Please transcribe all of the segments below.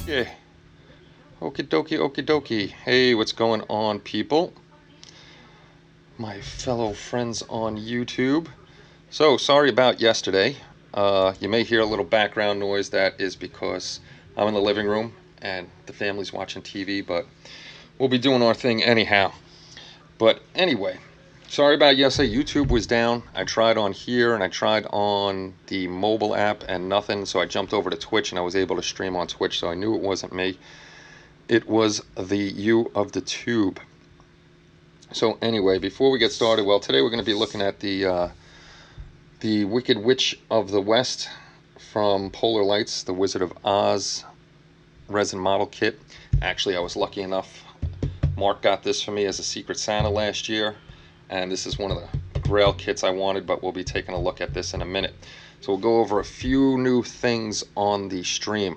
Yeah. Okie dokie, okie dokie. Hey, what's going on, people? My fellow friends on YouTube. So, sorry about yesterday. You may hear a little background noise. That is because I'm in the living room and the family's watching TV, but we'll be doing our thing anyhow. But anyway, sorry about yesterday. YouTube was down. I tried on here and I tried on the mobile app and nothing, so I jumped over to Twitch and I was able to stream on Twitch, so I knew it wasn't me. It was the U of the tube. So anyway, before we get started, well, today we're going to be looking at the Wicked Witch of the West from Polar Lights, the Wizard of Oz resin model kit. Actually, I was lucky enough. Mark got this for me as a Secret Santa last year, and this is one of the grail kits I wanted, but we'll be taking a look at this in a minute. So we'll go over a few new things on the stream.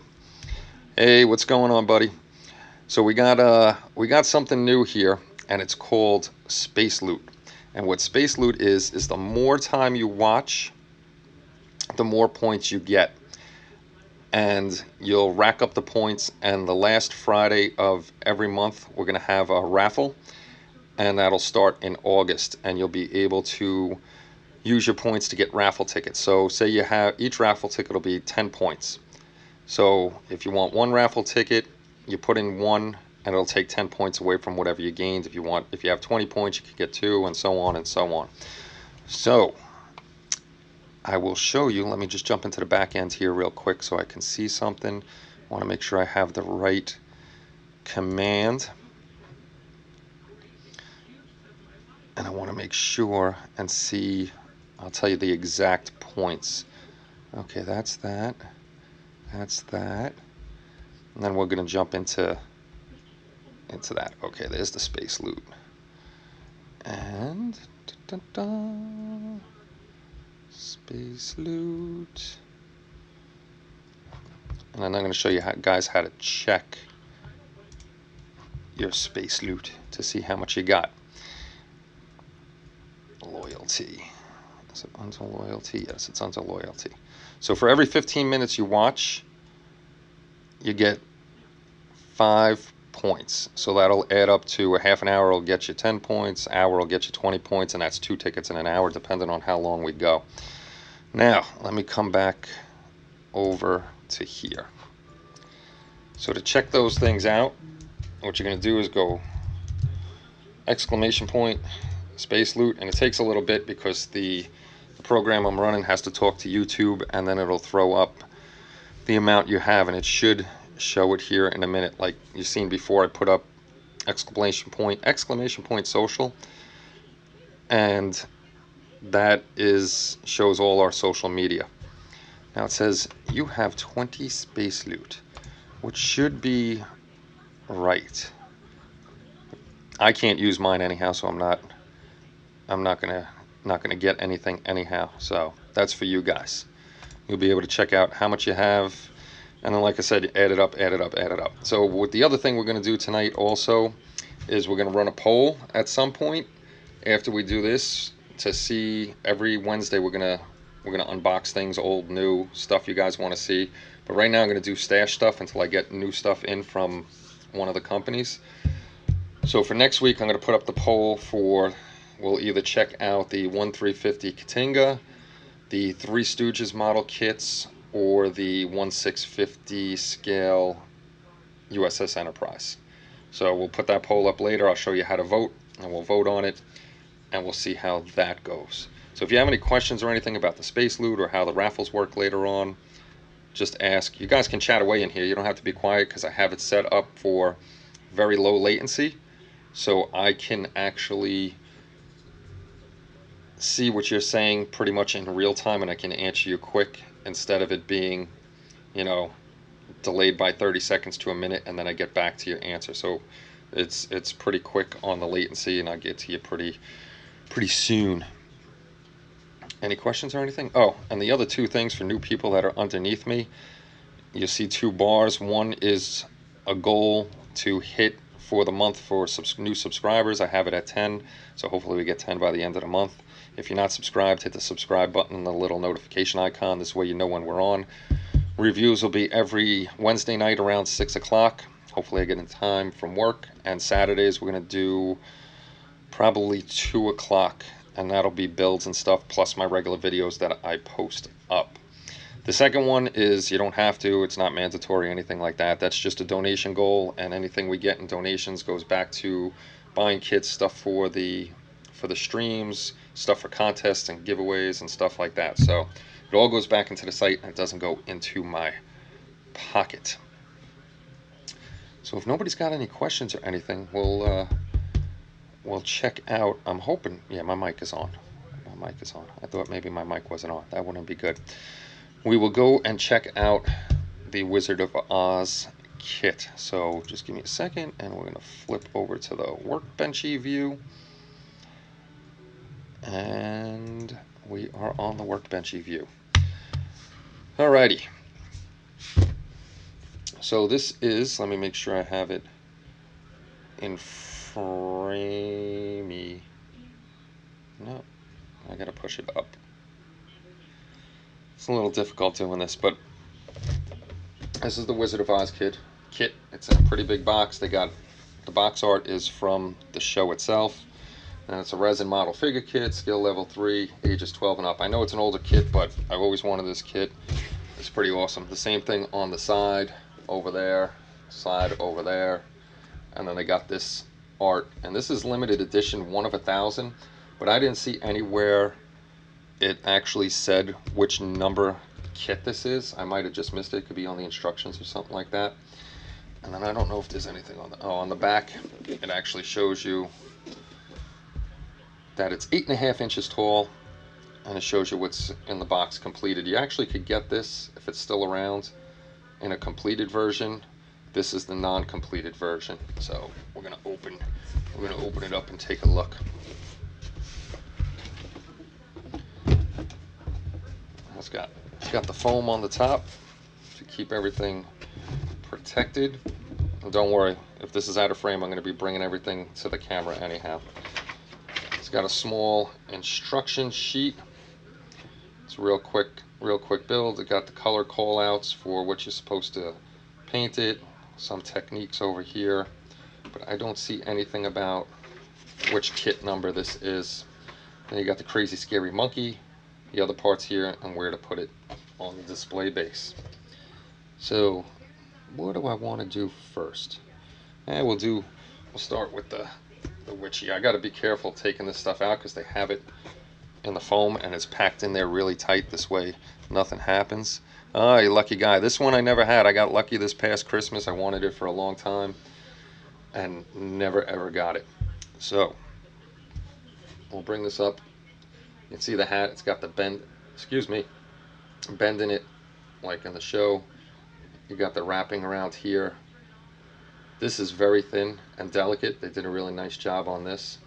Hey, what's going on, buddy? So we got something new here, and it's called Space Loot. And what Space Loot is the more time you watch, the more points you get. And you'll rack up the points, and the last Friday of every month we're going to have a raffle, and that'll start in August, and you'll be able to use your points to get raffle tickets. So say you have, each raffle ticket will be 10 points. So if you want one raffle ticket, you put in one and it'll take 10 points away from whatever you gained. If you have 20 points, you can get two, and so on and so on. So I will show you. Let me just jump into the back end here real quick so I can see something. I want to make sure I have the right command, and I want to make sure and see. I'll tell you the exact points. Okay, that's that. That's that. And then we're going to jump into that. Okay, there's the Space Loot. And Space Loot. And then I'm going to show you guys how to check your Space Loot to see how much you got. Loyalty. Is it under loyalty? Yes, it's under loyalty. So for every 15 minutes you watch, you get 5 points. So that'll add up to a half an hour will get you 10 points, hour will get you 20 points, and that's 2 tickets in an hour depending on how long we go. Now, let me come back over to here. So to check those things out, what you're going to do is go exclamation point, Space Loot, and it takes a little bit because the program I'm running has to talk to YouTube, and then it'll throw up the amount you have, and it should show it here in a minute. Like you've seen before, I put up exclamation point social, and that shows all our social media. Now it says you have 20 Space Loot, which should be right. I can't use mine anyhow, so I'm not gonna get anything anyhow. So that's for you guys. You'll be able to check out how much you have, and then like I said, add it up. So with the other thing we're going to do tonight also is we're going to run a poll at some point after we do this to see. Every Wednesday we're going to unbox things, old, new stuff you guys want to see. But right now I'm going to do stash stuff until I get new stuff in from one of the companies. So for next week I'm going to put up the poll for, we'll either check out the 1/350 Katinga, the Three Stooges model kits, or the 1/650 scale USS Enterprise. So we'll put that poll up later. I'll show you how to vote, and we'll vote on it, and we'll see how that goes. So if you have any questions or anything about the Space Loot or how the raffles work later on, just ask. You guys can chat away in here. You don't have to be quiet because I have it set up for very low latency, so I can actually see what you're saying pretty much in real time, and I can answer you quick instead of it being, delayed by 30 seconds to a minute, and then I get back to your answer. So it's pretty quick on the latency, and I get to you pretty soon. Any questions or anything? Oh, and the other two things for new people that are underneath me, you see 2 bars. One is a goal to hit for the month for new subscribers. I have it at 10, so hopefully we get 10 by the end of the month. If you're not subscribed, hit the subscribe button and the little notification icon. This way you know when we're on. Reviews will be every Wednesday night around 6 o'clock. Hopefully I get in time from work. And Saturdays we're going to do probably 2 o'clock. And that'll be builds and stuff, plus my regular videos that I post up. The second one is you don't have to. It's not mandatory, anything like that. That's just a donation goal. And anything we get in donations goes back to buying kids stuff for the streams, stuff for contests and giveaways and stuff like that. So it all goes back into the site and it doesn't go into my pocket. So if nobody's got any questions or anything, we'll check out. I'm hoping, yeah, my mic is on. My mic is on. I thought maybe my mic wasn't on. That wouldn't be good. We will go and check out the Wizard of Oz kit. So just give me a second and we're going to flip over to the workbenchy view. And we are on the workbenchy view. Alrighty. So this is, let me make sure I have it in framey. No, I gotta push it up. It's a little difficult doing this, but this is the Wizard of Oz kit. It's in a pretty big box. They got, the box art is from the show itself. And it's a resin model figure kit, skill level 3, ages 12 and up. I know it's an older kit, but I've always wanted this kit. It's pretty awesome. The same thing on the side over there, side over there. And then they got this art. And this is limited edition, 1 of 1,000. But I didn't see anywhere it actually said which number kit this is. I might have just missed it. It could be on the instructions or something like that. And then I don't know if there's anything on the, oh, on the back, it actually shows you that it's 8.5 inches tall, and it shows you what's in the box completed. You actually could get this, if it's still around, in a completed version. This is the non-completed version. So we're gonna open it up and take a look. It's got the foam on the top to keep everything protected. And don't worry, if this is out of frame, I'm going to be bringing everything to the camera anyhow. It's got a small instruction sheet. It's a real quick build. It got the color call outs for what you're supposed to paint it, some techniques over here, but I don't see anything about which kit number this is. Then you got the crazy scary monkey, the other parts here, and where to put it on the display base. So what do I want to do first? We'll start with the witchy. I got to be careful taking this stuff out because they have it in the foam and it's packed in there really tight. This way nothing happens. Oh, you lucky guy. This one I never had. I got lucky this past Christmas. I wanted it for a long time and never ever got it. So we'll bring this up. You can see the hat. It's got the bend in it like in the show. You got the wrapping around here. This is very thin and delicate. They did a really nice job on this.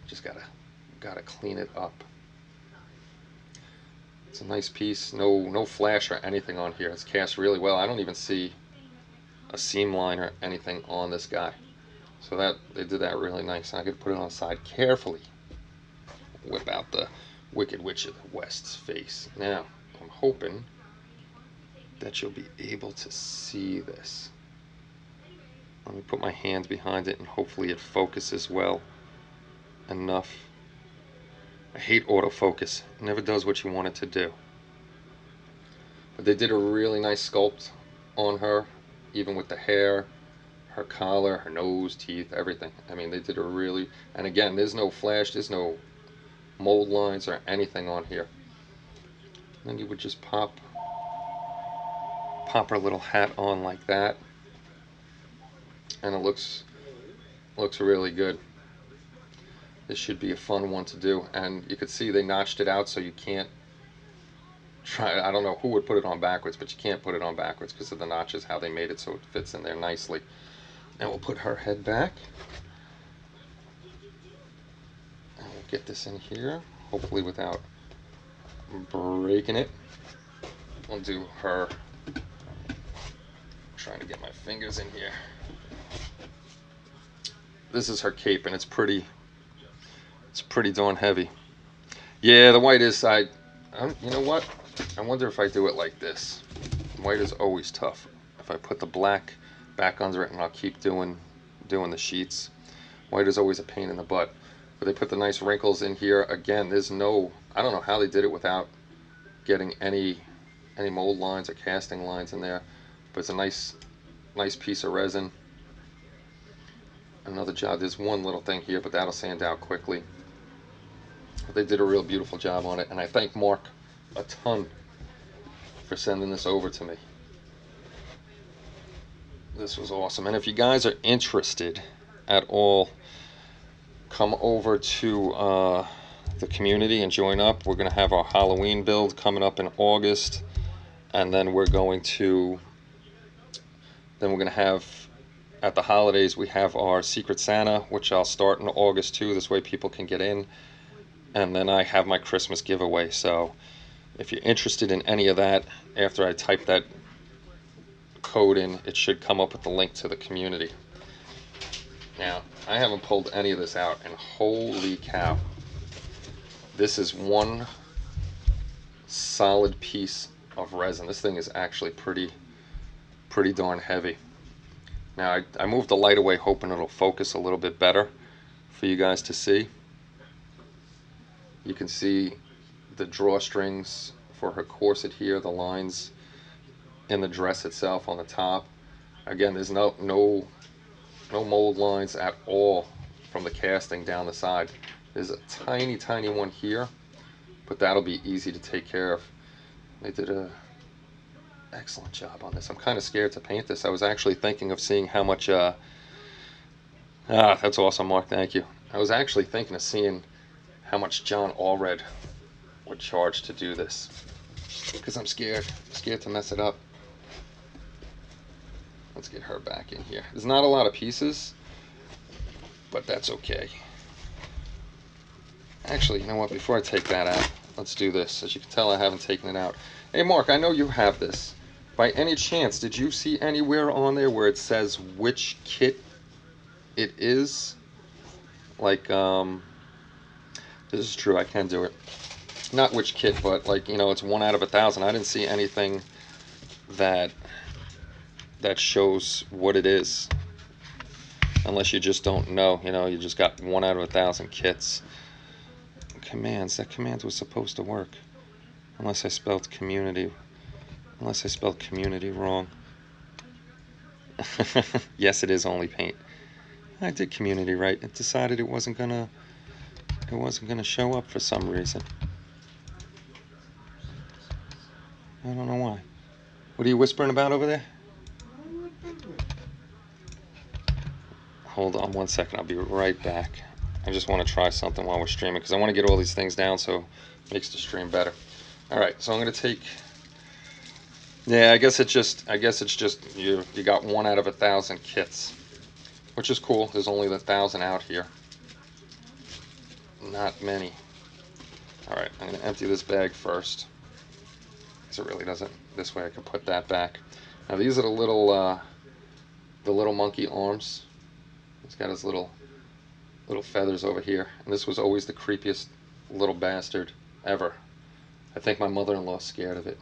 Just gotta clean it up. It's a nice piece. No flash or anything on here. It's cast really well. I don't even see a seam line or anything on this guy. So that they did that really nice. I could put it on the side carefully. Whip out the Wicked Witch of the West's face. Now, I'm hoping that you'll be able to see this. Let me put my hand behind it and hopefully it focuses well enough. I hate autofocus. It never does what you want it to do. But they did a really nice sculpt on her, even with the hair, her collar, her nose, teeth, everything. I mean, they did a really, and again, there's no flash, there's no mold lines or anything on here. And then you would just pop her little hat on like that, and it looks really good. This should be a fun one to do, and you could see they notched it out so you can't try. I don't know who would put it on backwards, but you can't put it on backwards because of the notches, how they made it so it fits in there nicely. Now we'll put her head back, and we'll get this in here, hopefully without breaking it. We'll do her. Trying to get my fingers in here. This is her cape, and it's pretty darn heavy. Yeah, the white is you know what? I wonder if I do it like this. White is always tough. If I put the black back under it and I'll keep doing the sheets, white is always a pain in the butt. But they put the nice wrinkles in here. Again, there's no, I don't know how they did it without getting any mold lines or casting lines in there. But it's a nice piece of resin. Another job, there's one little thing here, but that'll sand out quickly. But they did a real beautiful job on it, and I thank Mark a ton for sending this over to me. This was awesome. And if you guys are interested at all, come over to the community and join up. We're going to have our Halloween build coming up in August, and then we're going to have, at the holidays, we have our Secret Santa, which I'll start in August too. This way people can get in. And then I have my Christmas giveaway. So if you're interested in any of that, after I type that code in, it should come up with the link to the community. Now, I haven't pulled any of this out, and holy cow, this is one solid piece of resin. This thing is actually pretty darn heavy. Now, I moved the light away hoping it'll focus a little bit better for you guys to see. You can see the drawstrings for her corset here, the lines in the dress itself on the top. Again, there's no mold lines at all from the casting down the side. There's a tiny one here, but that'll be easy to take care of. They did a excellent job on this. I'm kind of scared to paint this. I was actually thinking of seeing how much that's awesome, Mark, thank you. I was actually thinking of seeing how much John Allred would charge to do this, because I'm scared to mess it up. Let's get her back in here. There's not a lot of pieces, but that's okay. Actually, you know what, before I take that out, let's do this. As you can tell, I haven't taken it out. Hey Mark, I know you have this. By any chance, did you see anywhere on there where it says which kit it is? Like, this is true, I can do it. Not which kit, but like, you know, it's 1 out of 1,000. I didn't see anything that shows what it is. Unless you just don't know, you know, you just got 1 out of 1,000 kits. Commands, that command was supposed to work. Unless I spelled community wrong. Yes, it is only paint. I did community right. It decided it wasn't gonna show up for some reason. I don't know why. What are you whispering about over there? Hold on 1 second, I'll be right back. I just want to try something while we're streaming, because I want to get all these things down so it makes the stream better. Alright, so I'm going to take... Yeah, I guess it's just you got 1 out of 1,000 kits, which is cool. There's only 1,000 out here. Not many. Alright, I'm going to empty this bag first, because it really doesn't... This way I can put that back. Now these are the little monkey arms. He's got his little feathers over here, and this was always the creepiest little bastard ever. I think my mother-in-law's scared of it.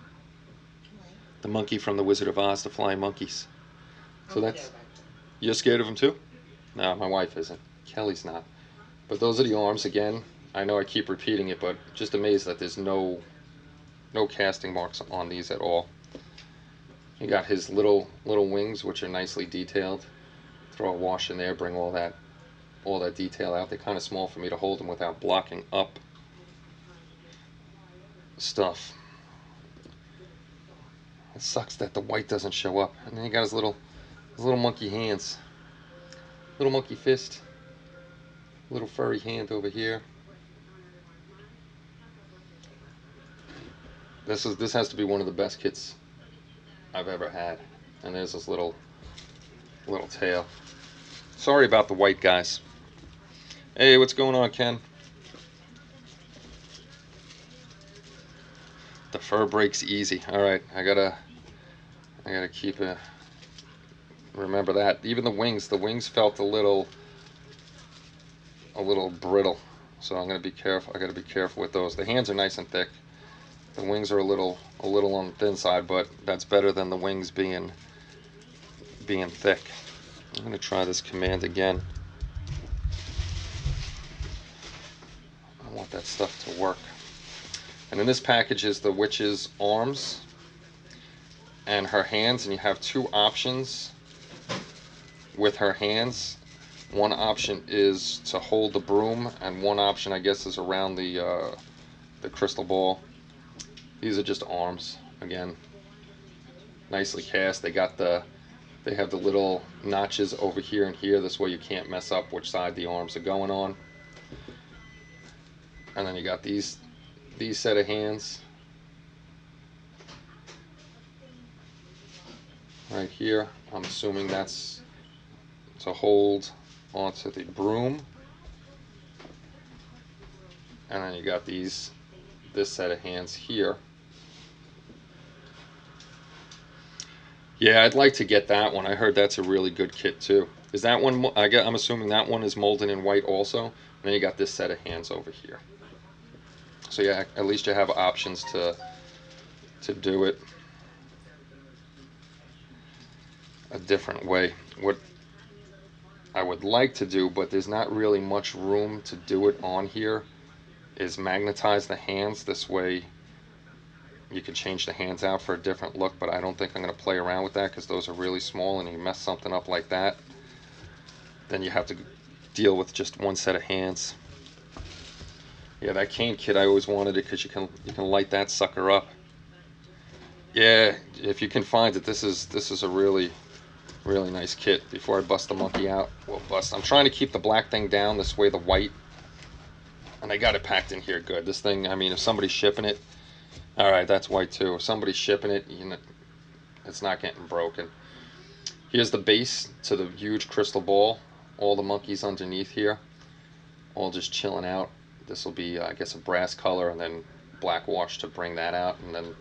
The monkey from the Wizard of Oz, the flying monkeys. So that's... You're scared of him too? No, my wife isn't. Kelly's not. But those are the arms again. I know I keep repeating it, but just amazed that there's no casting marks on these at all. You got his little wings, which are nicely detailed. Throw a wash in there, bring all that detail out. They're kind of small for me to hold them without blocking up stuff. It sucks that the white doesn't show up. And then you got his little monkey hands, little monkey fist, little furry hand over here. This has to be one of the best kits I've ever had. And there's this little tail. Sorry about the white, guys. Hey, what's going on, Ken? The fur breaks easy. All right, I gotta keep remember that. Even the wings felt a little brittle, so I'm gonna be careful. I gotta be careful with those. The hands are nice and thick, The wings are a little on the thin side, but that's better than the wings being thick. I'm going to try this command again. I want that stuff to work. And in this package is the witch's arms and her hands, and you have two options with her hands. One option is to hold the broom, and one option, I guess, is around the crystal ball. These are just arms, again, nicely cast. They have the little notches over here and here. This way you can't mess up which side the arms are going on. And then you got these set of hands right here. I'm assuming that's to hold onto the broom. And then you got this set of hands here. Yeah, I'd like to get that one. I heard that's a really good kit too. Is that one, I'm assuming that one is molded in white also. And then you got this set of hands over here. So yeah, at least you have options to do it a different way. What I would like to do, but there's not really much room to do it on here, is magnetize the hands. This way you can change the hands out for a different look, but I don't think I'm going to play around with that because those are really small, and you mess something up like that, then you have to deal with just one set of hands. Yeah, that cane kit, I always wanted it because you can light that sucker up. Yeah, if you can find it, this is a really nice kit. Before I bust the monkey out, I'm trying to keep the black thing down, this way the white, and I got it packed in here good. This thing, I mean, if somebody's shipping it, all right, that's white too. If somebody's shipping it, you know, it's not getting broken. Here's the base to the huge crystal ball. All the monkeys underneath here, all just chilling out. This will be, I guess, a brass color, and then black wash to bring that out, and then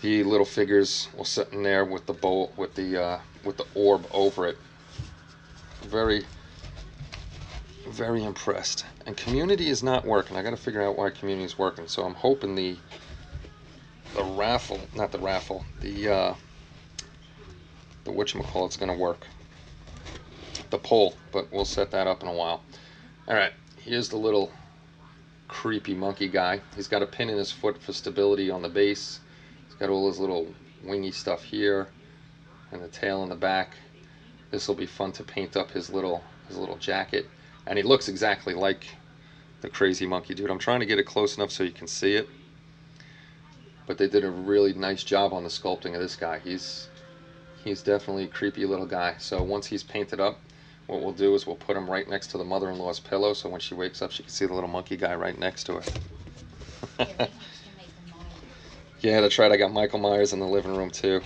the little figures will sit in there with the bowl, with the orb over it. Very impressed. And community is not working. I got to figure out why community is working. So I'm hoping the raffle, not the raffle, the whatchamacallit's going to work. The poll, but we'll set that up in a while. All right, here's the little creepy monkey guy. He's got a pin in his foot for stability on the base. He's got all his little wingy stuff here, and the tail in the back. This will be fun to paint up his little jacket. And he looks exactly like the crazy monkey dude. I'm trying to get it close enough so you can see it. But they did a really nice job on the sculpting of this guy. He's definitely a creepy little guy. So once he's painted up, what we'll do is we'll put him right next to the mother-in-law's pillow, so when she wakes up she can see the little monkey guy right next to her. Yeah, that's right. I got Michael Myers in the living room too.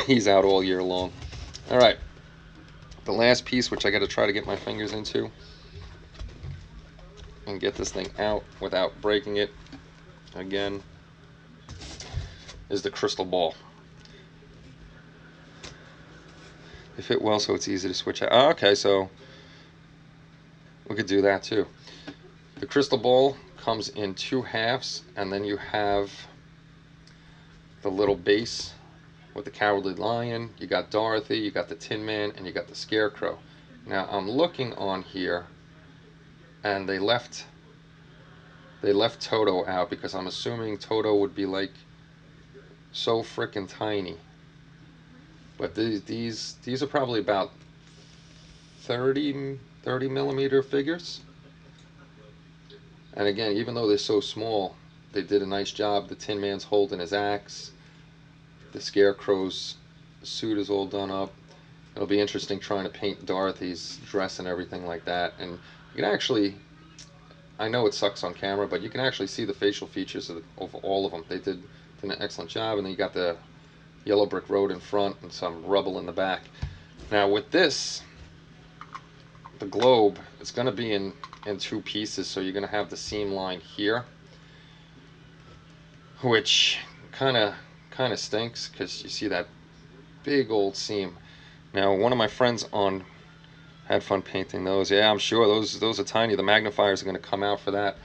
He's out all year long. All right. The last piece, which I got to try to get my fingers into and get this thing out without breaking it again, is the crystal ball. They fit well, so it's easy to switch out. Oh, okay, so we could do that too. The crystal ball comes in two halves, and then you have the little base with the Cowardly Lion, you got Dorothy, you got the Tin Man, and you got the Scarecrow. Now I'm looking on here, and they left Toto out because I'm assuming Toto would be like so frickin' tiny. But these are probably about 30 millimeter figures. And again, even though they're so small, they did a nice job. The Tin Man's holding his axe. The Scarecrow's suit is all done up. It'll be interesting trying to paint Dorothy's dress and everything like that. And you can actually, I know it sucks on camera, but you can actually see the facial features of all of them. They did an excellent job. And then you got the yellow brick road in front and some rubble in the back. Now with this, the globe, it's going to be in two pieces. So you're going to have the seam line here, which kind of stinks because you see that big old seam. Now one of my friends had fun painting those. Yeah, I'm sure those are tiny. The magnifiers are going to come out for that.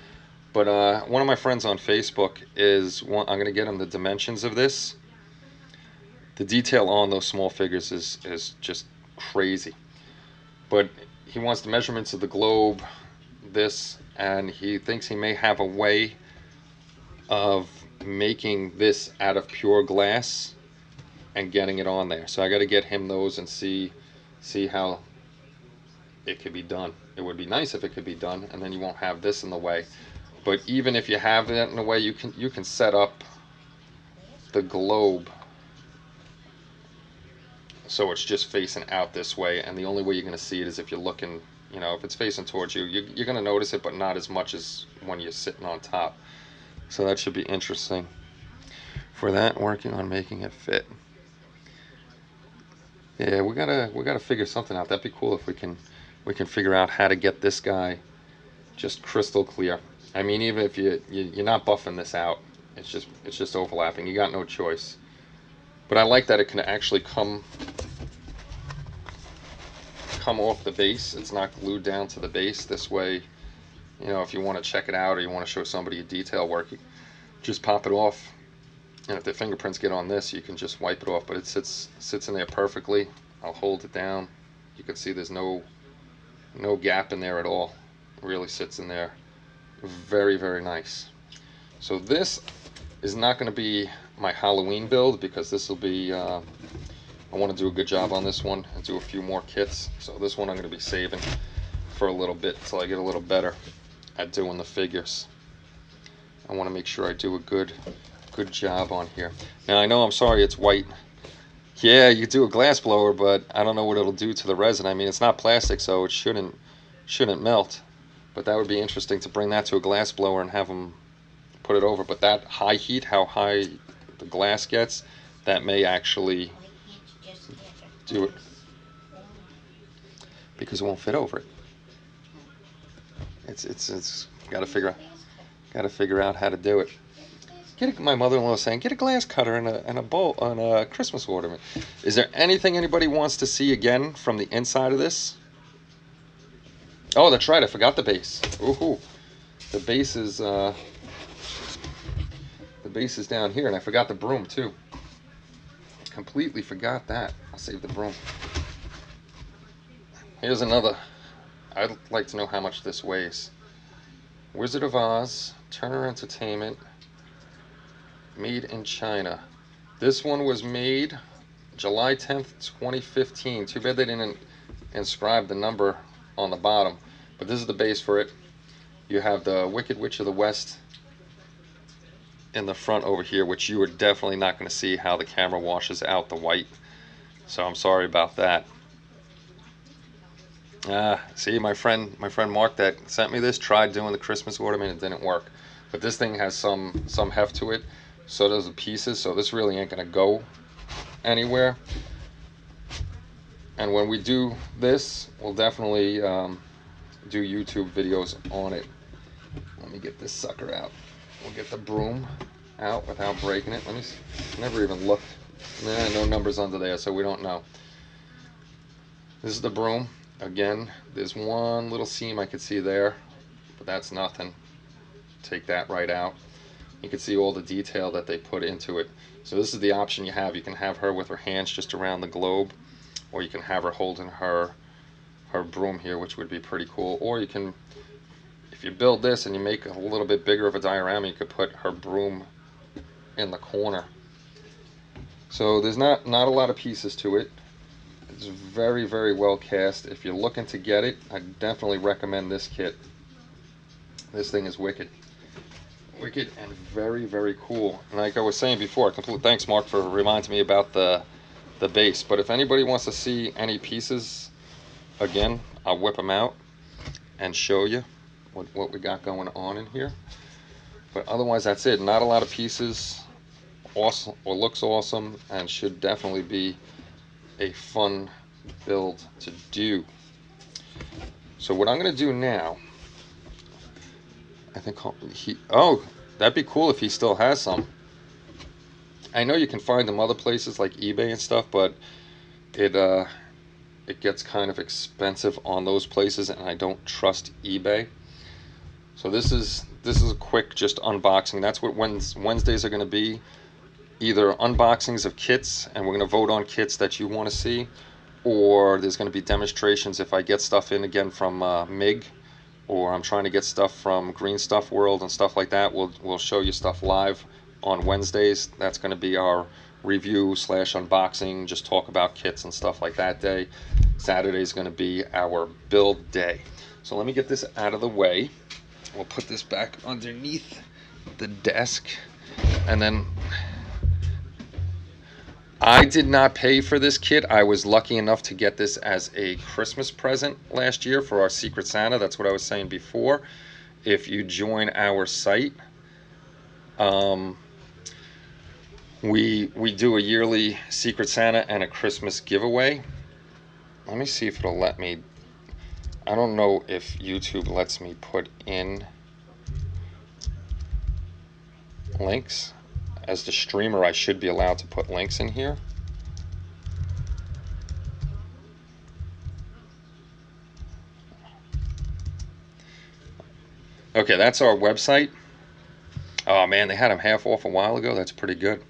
But one of my friends on Facebook I'm going to get him the dimensions of this. The detail on those small figures is just crazy. But he wants the measurements of the globe, this, and he thinks he may have a way of making this out of pure glass and getting it on there. So I got to get him those and see how it could be done. It would be nice if it could be done, and then you won't have this in the way. But even if you have that in the way, you can set up the globe so it's just facing out this way, and the only way you're going to see it is if you're looking, if it's facing towards you, you're going to notice it, but not as much as when you're sitting on top. So that should be interesting. For that, working on making it fit. Yeah, we gotta figure something out. That'd be cool if we can figure out how to get this guy just crystal clear. I mean, even if you're not buffing this out, it's just overlapping. You got no choice. But I like that it can actually come off the base. It's not glued down to the base. This way, if you want to check it out or you want to show somebody a detail work, you just pop it off. And if the fingerprints get on this, you can just wipe it off. But it sits in there perfectly. I'll hold it down. You can see there's no gap in there at all. It really sits in there. Very, very nice. So this is not going to be my Halloween build, because this will be, I want to do a good job on this one and do a few more kits. So this one I'm going to be saving for a little bit until I get a little better at doing the figures. I want to make sure I do a good job on here. Now I know, I'm sorry, it's white. Yeah, you do a glass blower, but I don't know what it'll do to the resin. I mean, it's not plastic, so it shouldn't melt. But that would be interesting to bring that to a glass blower and have them put it over. But that high heat, how high the glass gets, that may actually do it, because it won't fit over it. It's got to figure out how to do it. My mother-in-law is saying, get a glass cutter and a bowl on a Christmas ornament. Is there anything anybody wants to see again from the inside of this? Oh, that's right, I forgot the base. Ooh, the base is down here, and I forgot the broom too. Completely forgot that. I'll save the broom. Here's another. I'd like to know how much this weighs. Wizard of Oz, Turner Entertainment, made in China. This one was made July 10th, 2015. Too bad they didn't inscribe the number on the bottom. But this is the base for it. You have the Wicked Witch of the West in the front over here, which you are definitely not going to see how the camera washes out the white. So I'm sorry about that. See, my friend Mark that sent me this tried doing the Christmas ornament. It didn't work. But this thing has some heft to it. So does the pieces. So this really ain't going to go anywhere. And when we do this, we'll definitely do YouTube videos on it. Let me get this sucker out. We'll get the broom out without breaking it. Let me see. Never even looked. Nah, no numbers under there, so we don't know. This is the broom. Again, there's one little seam I could see there, but that's nothing. Take that right out. You can see all the detail that they put into it. So this is the option you have. You can have her with her hands just around the globe, or you can have her holding her broom here, which would be pretty cool. Or you can, if you build this and you make a little bit bigger of a diorama, you could put her broom in the corner. So there's not a lot of pieces to it. It's very, very well cast. If you're looking to get it, I definitely recommend this kit. This thing is wicked. Wicked and very, very cool. And like I was saying before, thanks Mark for reminding me about the base. But if anybody wants to see any pieces, again, I'll whip them out and show you what we got going on in here. But otherwise, that's it. Not a lot of pieces. Awesome, or looks awesome, and should definitely be a fun build to do. So what I'm going to do now, I think that'd be cool if he still has some. I know you can find them other places like eBay and stuff, but it gets kind of expensive on those places, and I don't trust eBay. So this is this is a quick just unboxing. That's what Wednesdays are going to be. Either unboxings of kits, and we're going to vote on kits that you want to see, or there's going to be demonstrations if I get stuff in again from MIG, or I'm trying to get stuff from Green Stuff World and stuff like that. We'll show you stuff live on Wednesdays. That's going to be our review slash unboxing, just talk about kits and stuff like that day. Saturday is going to be our build day. So let me get this out of the way. We'll put this back underneath the desk, and then I did not pay for this kit. I was lucky enough to get this as a Christmas present last year for our Secret Santa. That's what I was saying before. If you join our site, we do a yearly Secret Santa and a Christmas giveaway. Let me see if it'll let me. I don't know if YouTube lets me put in links. As the streamer, I should be allowed to put links in here. Okay, that's our website. Oh man, they had them half off a while ago. That's pretty good.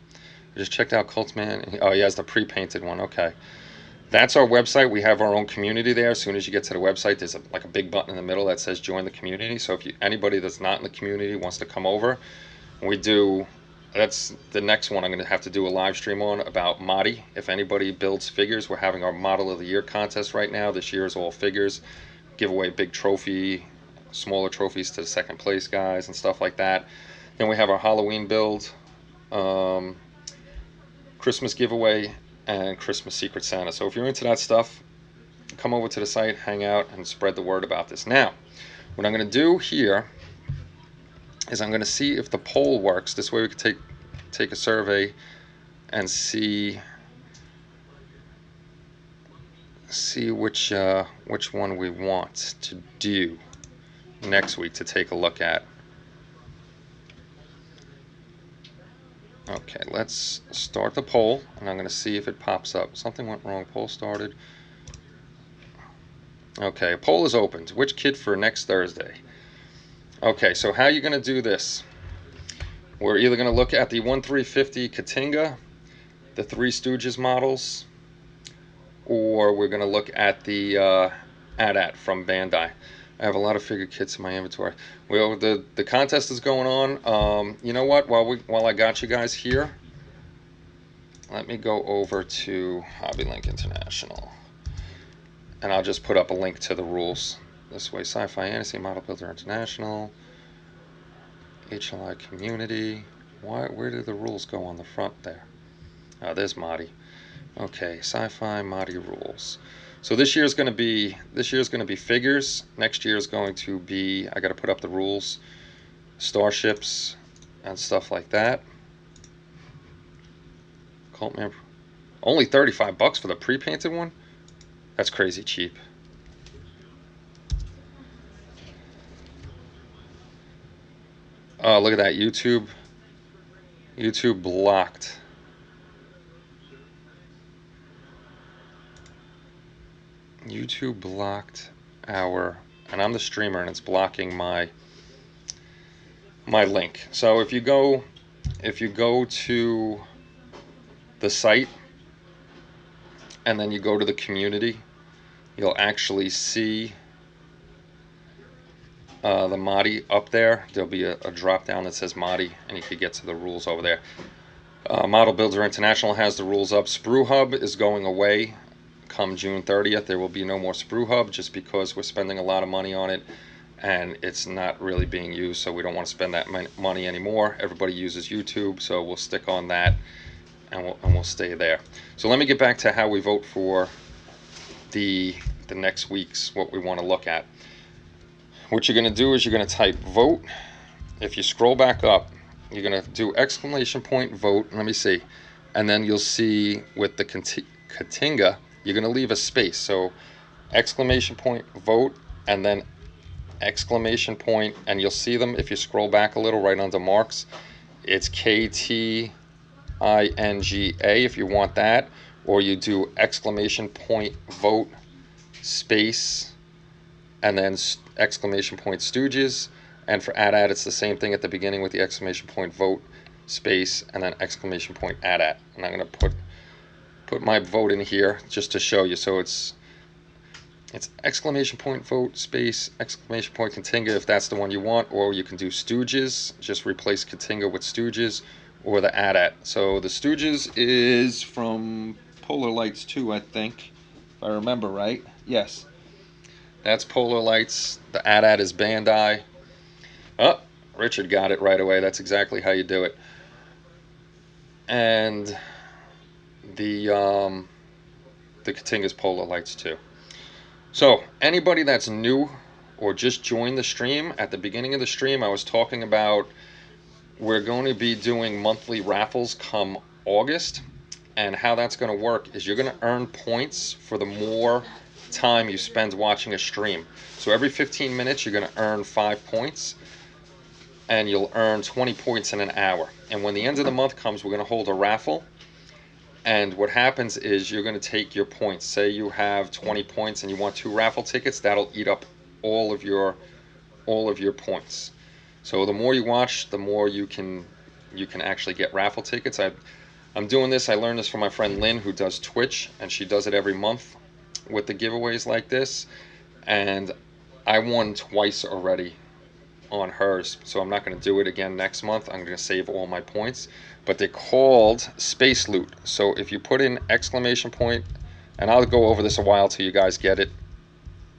I just checked out Coltsman. Oh, he has the pre-painted one. Okay. That's our website. We have our own community there. As soon as you get to the website, there's like a big button in the middle that says join the community. So if anybody that's not in the community wants to come over, that's the next one I'm going to have to do a live stream on about Madi. If anybody builds figures, we're having our Model of the Year contest right now. This year is all figures. Give away big trophy, smaller trophies to the second place guys and stuff like that. Then we have our Halloween build, Christmas giveaway, and Christmas Secret Santa. So if you're into that stuff, come over to the site, hang out, and spread the word about this. Now, what I'm going to do here is I'm going to see if the poll works. This way we can take a survey and see which one we want to do next week to take a look at. Okay, let's start the poll, and I'm going to see if it pops up. Something went wrong. Poll started. Okay, a poll is opened. Which kit for next Thursday? Okay, so how are you going to do this? We're either going to look at the 1350 Katinga, the Three Stooges models, or we're going to look at the AT-AT from Bandai. I have a lot of figure kits in my inventory. Well, the contest is going on. You know what? While I got you guys here, let me go over to HobbyLink International, and I'll just put up a link to the rules. This way, SciFiantasy, Model Builder International, HLI Community. Where do the rules go on the front there? Oh, there's Madi. Okay, Sci-Fi Madi rules. So this year's going to be figures. Next year is going to be, I got to put up the rules, starships and stuff like that. Coltman, only $35 for the pre-painted one. That's crazy cheap. Oh, look at that. YouTube blocked. YouTube blocked and I'm the streamer, and it's blocking my link. So if you go to the site and then you go to the community, you'll actually see the Madi up there. There'll be a drop down that says Madi, and you could get to the rules over there. Model Builder International has the rules up. Sprue Hub is going away come June 30th. There will be no more Sprue Hub, just because we're spending a lot of money on it and it's not really being used, so we don't want to spend that money anymore. Everybody uses YouTube, so we'll stick on that, and we'll stay there. So let me get back to how we vote for the next week's what we want to look at. What you're going to do is you're going to type vote. If you scroll back up, you're going to do ! vote. Let me see. And then you'll see with the Katinga, you're going to leave a space. So ! vote, and then ! and you'll see them if you scroll back a little right under marks. It's KTINGA if you want that, or you do ! vote space and then ! Stooges, And for AT-AT, it's the same thing at the beginning with the exclamation point vote space and then exclamation point AT-AT. And I'm going to put my vote in here just to show you. So it's exclamation point vote space exclamation point Katinga if that's the one you want, or you can do Stooges, just replace Katinga with Stooges, or the AT-AT. So the Stooges is from Polar Lights 2, I think, if I remember right. Yes, that's Polar Lights. The AT-AT is Bandai. Oh, Richard got it right away. That's exactly how you do it. And the Katinga's Polar Lights 2. So anybody that's new or just joined the stream, at the beginning of the stream I was talking about we're going to be doing monthly raffles come August, and how that's going to work is you're going to earn points for the more time you spend watching a stream. So every 15 minutes you're going to earn 5 points, and you'll earn 20 points in an hour. And when the end of the month comes, we're going to hold a raffle. And what happens is you're going to take your points. Say you have 20 points and you want 2 raffle tickets. That'll eat up all of your points. So the more you watch, the more you can actually get raffle tickets. I'm doing this. I learned this from my friend Lynn, who does Twitch, and she does it every month with the giveaways like this. And I won twice already on hers, so I'm not going to do it again next month. I'm going to save all my points. But they're called space loot. So if you put in exclamation point, and I'll go over this a while till you guys get it.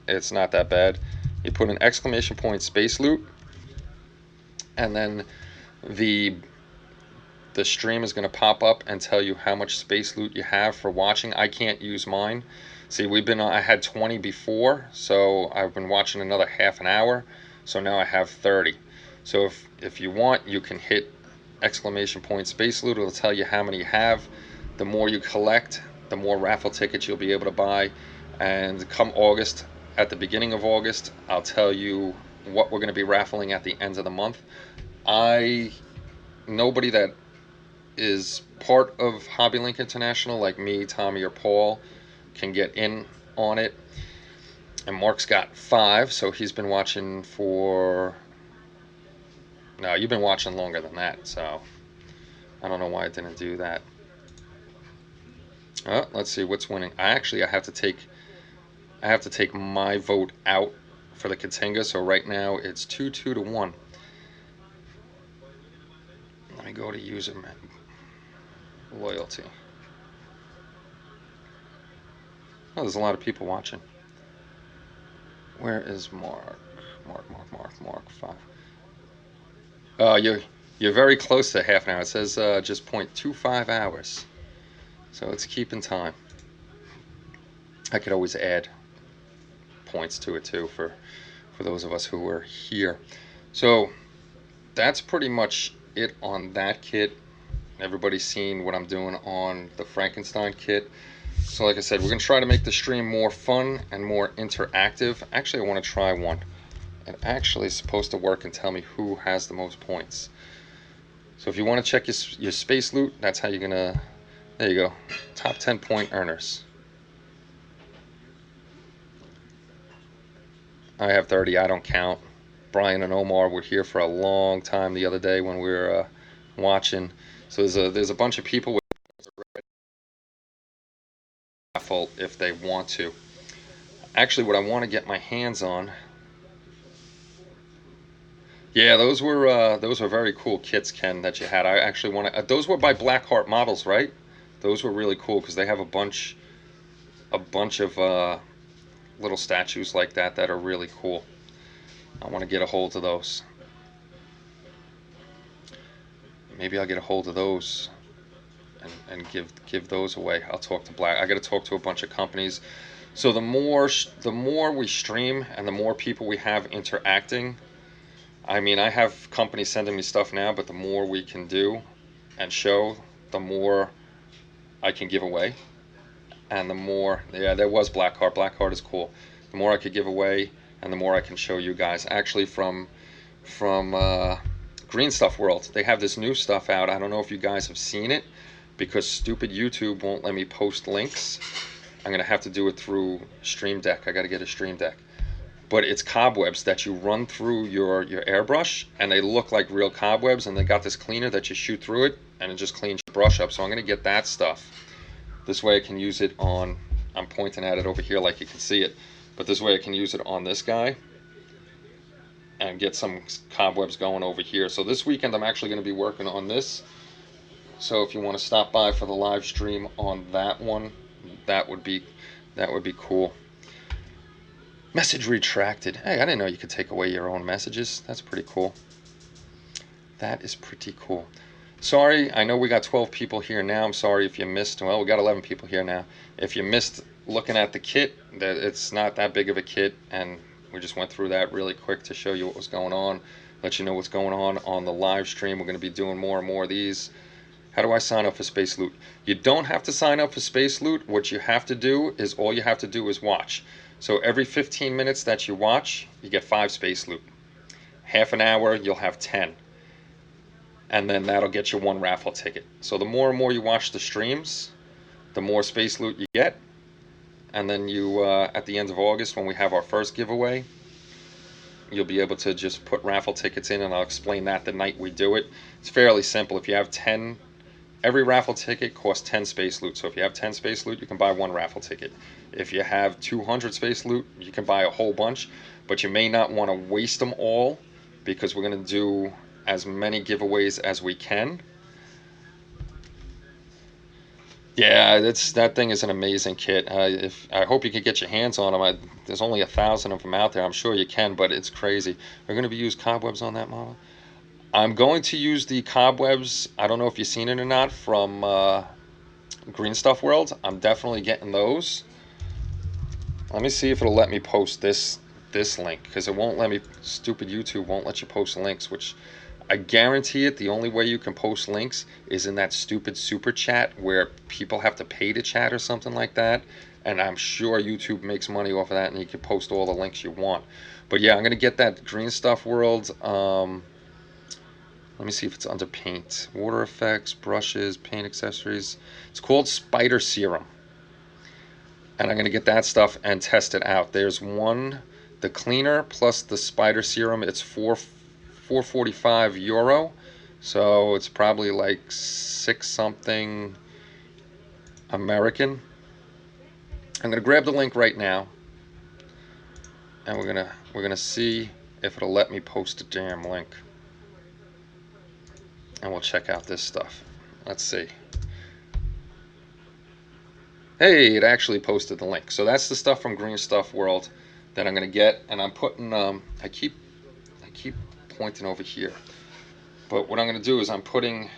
It's not that bad. You put an exclamation point space loot, and then the stream is going to pop up and tell you how much space loot you have for watching. I can't use mine. See, I had 20 before, so I've been watching another half an hour. So now I have 30. So if you want, you can hit exclamation point space loot. It'll tell you how many you have. The more you collect, the more raffle tickets you'll be able to buy. And come August, at the beginning of August, I'll tell you what we're going to be raffling at the end of the month. Nobody that is part of HobbyLink International, like me, Tommy, or Paul, can get in on it. And Mark's got 5, so he's been watching for... No, you've been watching longer than that, so I don't know why I didn't do that. Let's see what's winning. I have to take my vote out for the Katinga, so right now it's 2-2 to 1. Let me go to user loyalty. Oh, there's a lot of people watching. Where is Mark? Mark 5. You're very close to half an hour. It says just 0.25 hours. So it's keeping time. I could always add points to it too for those of us who were here. So that's pretty much it on that kit. Everybody's seen what I'm doing on the Frankenstein kit. So like I said, we're going to try to make the stream more fun and more interactive. Actually, I want to try one. It actually is supposed to work and tell me who has the most points. So if you want to check your space loot, that's how you're going to... There you go. Top 10 point earners. I have 30. I don't count. Brian and Omar were here for a long time the other day when we were watching. So there's a bunch of people with raffle if they want to. Actually, what I want to get my hands on... Yeah, those were very cool kits, Ken, that you had. I actually want to... those were by Blackheart Models, right? Those were really cool because they have a bunch of little statues like that are really cool. I want to get a hold of those. Maybe I'll get a hold of those and give those away. I'll talk to I got to talk to a bunch of companies. So the more we stream and the more people we have interacting, I mean, I have companies sending me stuff now, but the more we can do and show, the more I can give away. And the more, yeah, there was Blackheart. Blackheart is cool. The more I could give away, and the more I can show you guys. Actually, from Green Stuff World, they have this new stuff out. I don't know if you guys have seen it, because stupid YouTube won't let me post links. I'm gonna have to do it through Stream Deck. I got to get a Stream Deck. but it's cobwebs that you run through your airbrush, and they look like real cobwebs, and they got this cleaner that you shoot through it, and it just cleans your brush up. So I'm going to get that stuff. This way I can use it on, I'm pointing at it over here like you can see it, but this way I can use it on this guy and get some cobwebs going over here. So this weekend I'm actually going to be working on this. So if you want to stop by for the live stream on that one, that would be cool. Message retracted. Hey, I didn't know you could take away your own messages. That's pretty cool. That is pretty cool. Sorry, I know we got 12 people here now. I'm sorry if you missed. Well, we got 11 people here now. If you missed looking at the kit, that it's not that big of a kit, and we just went through that really quick to show you what was going on, let you know what's going on the live stream. We're going to be doing more and more of these. How do I sign up for Space Loot? You don't have to sign up for Space Loot. What you have to do is, all you have to do is watch. So every 15 minutes that you watch, you get 5 Space Loot. Half an hour, you'll have 10. And then that'll get you 1 raffle ticket. So the more and more you watch the streams, the more Space Loot you get. And then you, at the end of August, when we have our first giveaway, you'll be able to just put raffle tickets in, and I'll explain that the night we do it. It's fairly simple. If you have 10, every raffle ticket costs 10 Space Loot. So if you have 10 Space Loot, you can buy 1 raffle ticket. If you have 200 Space Loot, you can buy a whole bunch. But you may not want to waste them all, because we're going to do as many giveaways as we can. Yeah, that thing is an amazing kit. I hope you can get your hands on them. There's only 1,000 of them out there. I'm sure you can, but it's crazy. Are going to be used cobwebs on that model? I'm going to use the cobwebs. I don't know if you've seen it or not from Green Stuff World. I'm definitely getting those. Let me see if it'll let me post this link, because it won't let me. Stupid YouTube won't let you post links, which I guarantee it, the only way you can post links is in that stupid super chat where people have to pay to chat or something like that. And I'm sure YouTube makes money off of that, and you can post all the links you want. But yeah, I'm going to get that Green Stuff World. Let me see if it's under paint. Water effects, brushes, paint accessories. It's called Spider Serum. And I'm going to get that stuff and test it out. There's one, the cleaner plus the Spider Serum. It's €4.45, so it's probably like 6 something American. I'm gonna grab the link right now, and we're gonna see if it'll let me post a damn link, and we'll check out this stuff. Let's see. Hey, it actually posted the link. So that's the stuff from Green Stuff World that I'm gonna get, and I'm putting I keep pointing over here. But what I'm going to do is I'm putting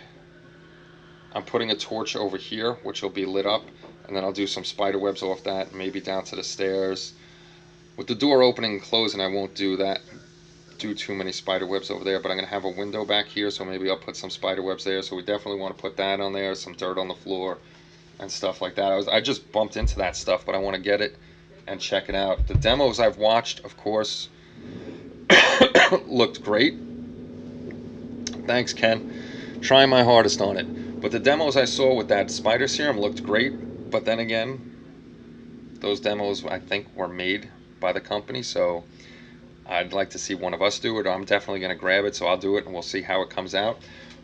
a torch over here, which will be lit up, and then I'll do some spider webs off that, maybe down to the stairs. With the door opening and closing, I won't do too many spider webs over there, but I'm going to have a window back here, so maybe I'll put some spider webs there. So we definitely want to put that on there, some dirt on the floor and stuff like that. I just bumped into that stuff, but I want to get it and check it out. The demos I've watched, of course, looked great. Thanks, Ken. Trying my hardest on it. But the demos I saw with that Spider Serum looked great. But then again, those demos I think were made by the company, so I'd like to see one of us do it. I'm definitely going to grab it, so I'll do it, and we'll see how it comes out.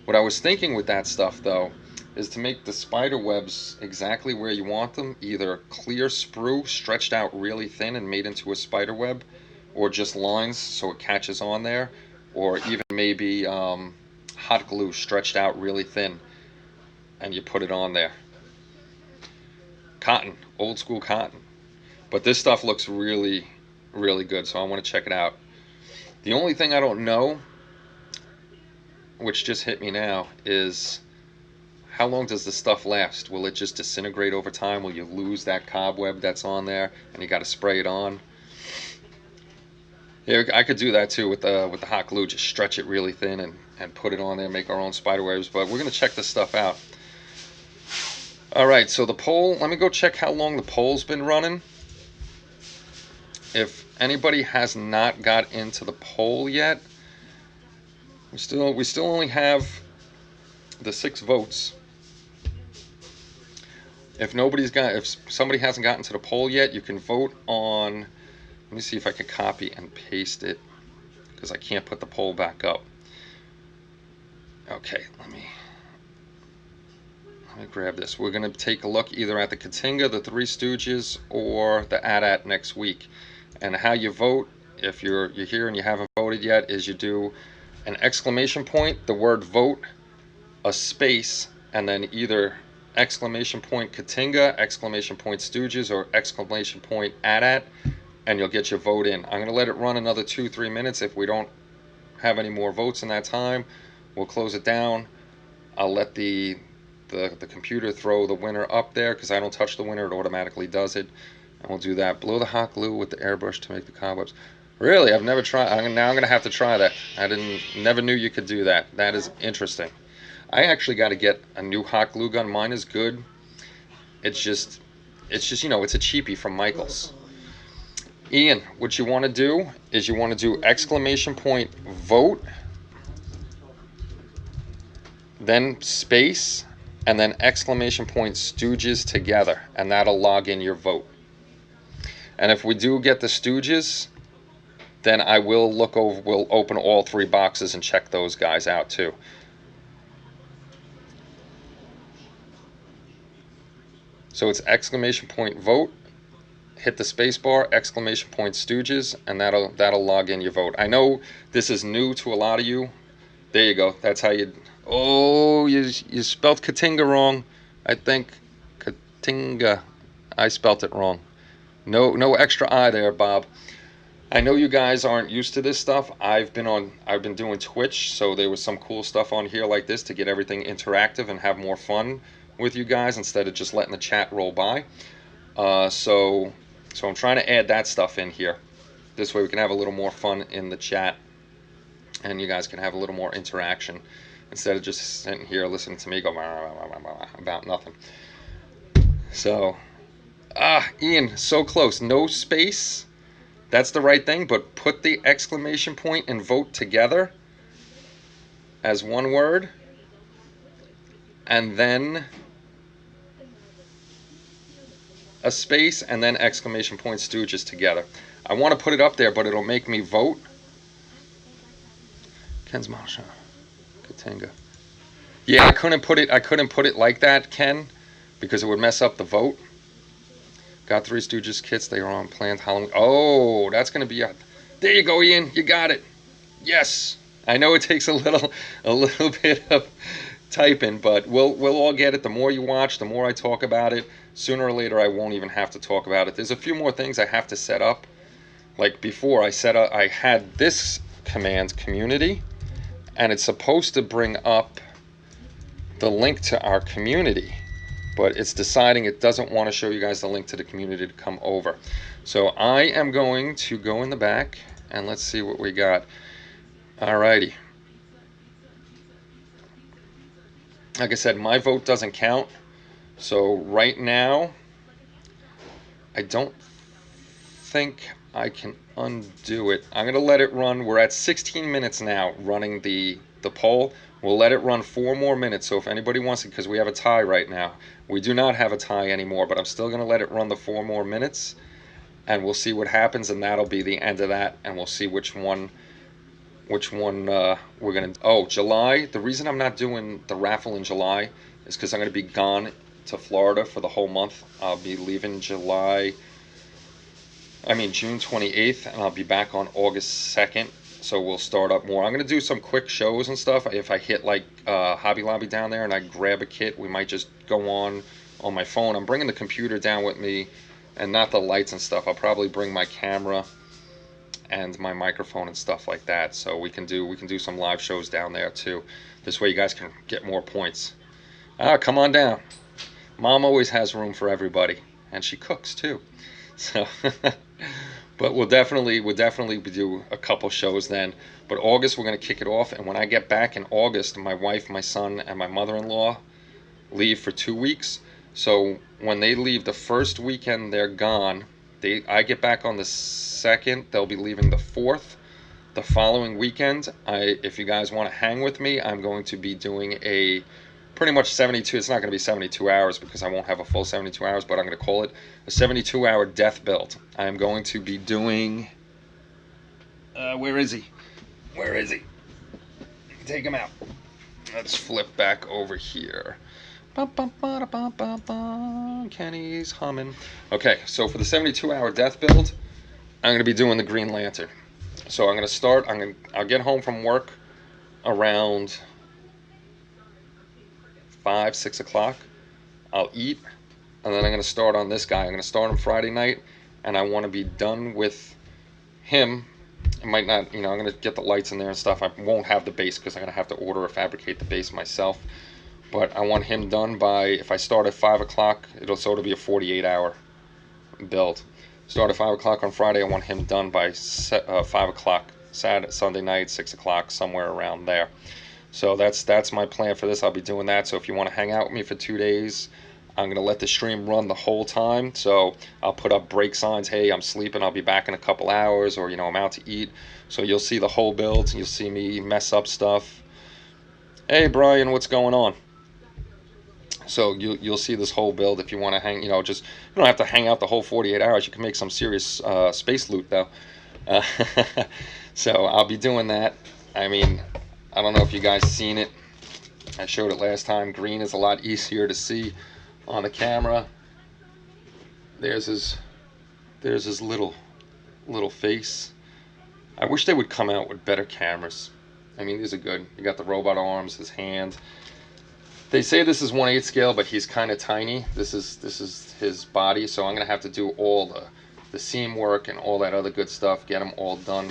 What I was thinking with that stuff, though, is to make the spider webs exactly where you want them. Either clear sprue stretched out really thin and made into a spider web, or just lines so it catches on there, or even maybe hot glue stretched out really thin and you put it on there. Cotton, old school cotton. But this stuff looks really, really good, so I want to check it out. The only thing I don't know, which just hit me now, is how long does the stuff last? Will it just disintegrate over time? Will you lose that cobweb that's on there and you got to spray it on? Yeah, I could do that too with the hot glue. Just stretch it really thin and put it on there, make our own spider webs. But we're going to check this stuff out. Alright, so the poll, let me go check how long the poll's been running. If anybody has not got into the poll yet, we still only have the 6 votes. If somebody hasn't gotten to the poll yet, you can vote on Let me see if I can copy and paste it, because I can't put the poll back up. Okay, let me grab this. We're going to take a look either at the Katinga, the Three Stooges, or the AT-AT next week. And how you vote, if you're here and you haven't voted yet, is you do an exclamation point, the word vote, a space, and then either exclamation point Katinga, exclamation point Stooges, or exclamation point AT-AT, and you'll get your vote in. I'm going to let it run another 2-3 minutes. If we don't have any more votes in that time, we'll close it down. I'll let the computer throw the winner up there, because I don't touch the winner, it automatically does it. And we'll do that. Blow the hot glue with the airbrush to make the cobwebs. Really, I've never tried. Now I'm gonna have to try that. Never knew you could do that. That is interesting. I actually got to get a new hot glue gun. Mine is good. It's just you know, it's a cheapie from Michaels. Ian, what you want to do is you want to do exclamation point vote, then space, and then exclamation point Stooges together, and that'll log in your vote. And if we do get the Stooges, then I will we'll open all 3 boxes and check those guys out too. So it's exclamation point vote, hit the space bar, exclamation point Stooges, and that'll log in your vote. I know this is new to a lot of you. There you go. That's how you. Oh, you spelled Katinga wrong. I think Katinga. I spelt it wrong. No extra I there, Bob. I know you guys aren't used to this stuff. I've been doing Twitch, so there was some cool stuff on here like this to get everything interactive and have more fun with you guys instead of just letting the chat roll by. So I'm trying to add that stuff in here. This way we can have a little more fun in the chat, and you guys can have a little more interaction instead of just sitting here listening to me go about nothing. So, Ian, so close. No space. That's the right thing, but put the exclamation point and vote together as one word, and then a space, and then exclamation point Stooges together. I want to put it up there, but it'll make me vote. Ken's Masha, Katinga. Yeah, I couldn't put it like that, Ken, because it would mess up the vote. Got Three Stooges kits. They are on planned Halloween. Oh, that's gonna be a. There you go, Ian. You got it. Yes. I know it takes a little bit of typing, but we'll all get it. The more you watch, the more I talk about it. Sooner or later, I won't even have to talk about it. There's a few more things I have to set up. Like before, I had this command, community, and it's supposed to bring up the link to our community, but it's deciding it doesn't want to show you guys the link to the community to come over. So I am going to go in the back and let's see what we got. Alrighty. Like I said, my vote doesn't count. So right now, I don't think I can undo it. I'm going to let it run. We're at 16 minutes now running the poll. We'll let it run 4 more minutes. So if anybody wants it, because we have a tie right now. We do not have a tie anymore, but I'm still going to let it run the 4 more minutes. And we'll see what happens, and that'll be the end of that. And we'll see which one we're going to... Oh, July. The reason I'm not doing the raffle in July is because I'm going to be gone to Florida for the whole month. I'll be leaving June 28th, and I'll be back on August 2nd. So we'll start up more. I'm going to do some quick shows and stuff. If I hit like Hobby Lobby down there and I grab a kit, we might just go on my phone. I'm bringing the computer down with me and not the lights and stuff. I'll probably bring my camera and my microphone and stuff like that. So we can do some live shows down there too. This way you guys can get more points. Come on down. Mom always has room for everybody, and she cooks too. So but we'll definitely do a couple shows then. But August, we're going to kick it off. And when I get back in August, my wife, my son, and my mother-in-law leave for 2 weeks. So when they leave the first weekend, they're gone. I get back on the 2nd. They'll be leaving the 4th. The following weekend, if you guys want to hang with me, I'm going to be doing a pretty much 72. It's not going to be 72 hours because I won't have a full 72 hours, but I'm going to call it a 72-hour death build. I am going to be doing. Where is he? Where is he? Take him out. Let's flip back over here. Kenny's humming. Okay, so for the 72-hour death build, I'm going to be doing the Green Lantern. So I'm going to start. I'll get home from work around 5, 6 o'clock. I'll eat, and then I'm going to start on this guy. I'm going to start him Friday night, and I want to be done with him. I might not, I'm going to get the lights in there and stuff. I won't have the base because I'm going to have to order or fabricate the base myself. But I want him done by, if I start at 5 o'clock, it'll be a 48-hour build. Start at 5 o'clock on Friday. I want him done by 5 o'clock Sunday night, 6 o'clock, somewhere around there. So that's my plan for this. I'll be doing that. So if you want to hang out with me for 2 days, I'm going to let the stream run the whole time. So I'll put up break signs. Hey, I'm sleeping. I'll be back in a couple hours. Or, I'm out to eat. So you'll see the whole build. You'll see me mess up stuff. Hey, Brian, what's going on? So you'll see this whole build if you want to hang, just, you don't have to hang out the whole 48 hours. You can make some serious space loot, though. So I'll be doing that. I mean, I don't know if you guys seen it. I showed it last time. Green is a lot easier to see on the camera. There's his little face. I wish they would come out with better cameras. I mean, these are good. You got the robot arms, his hand. They say this is 1/8 scale, but he's kind of tiny. This is his body, so I'm gonna have to do all the seam work and all that other good stuff. Get them all done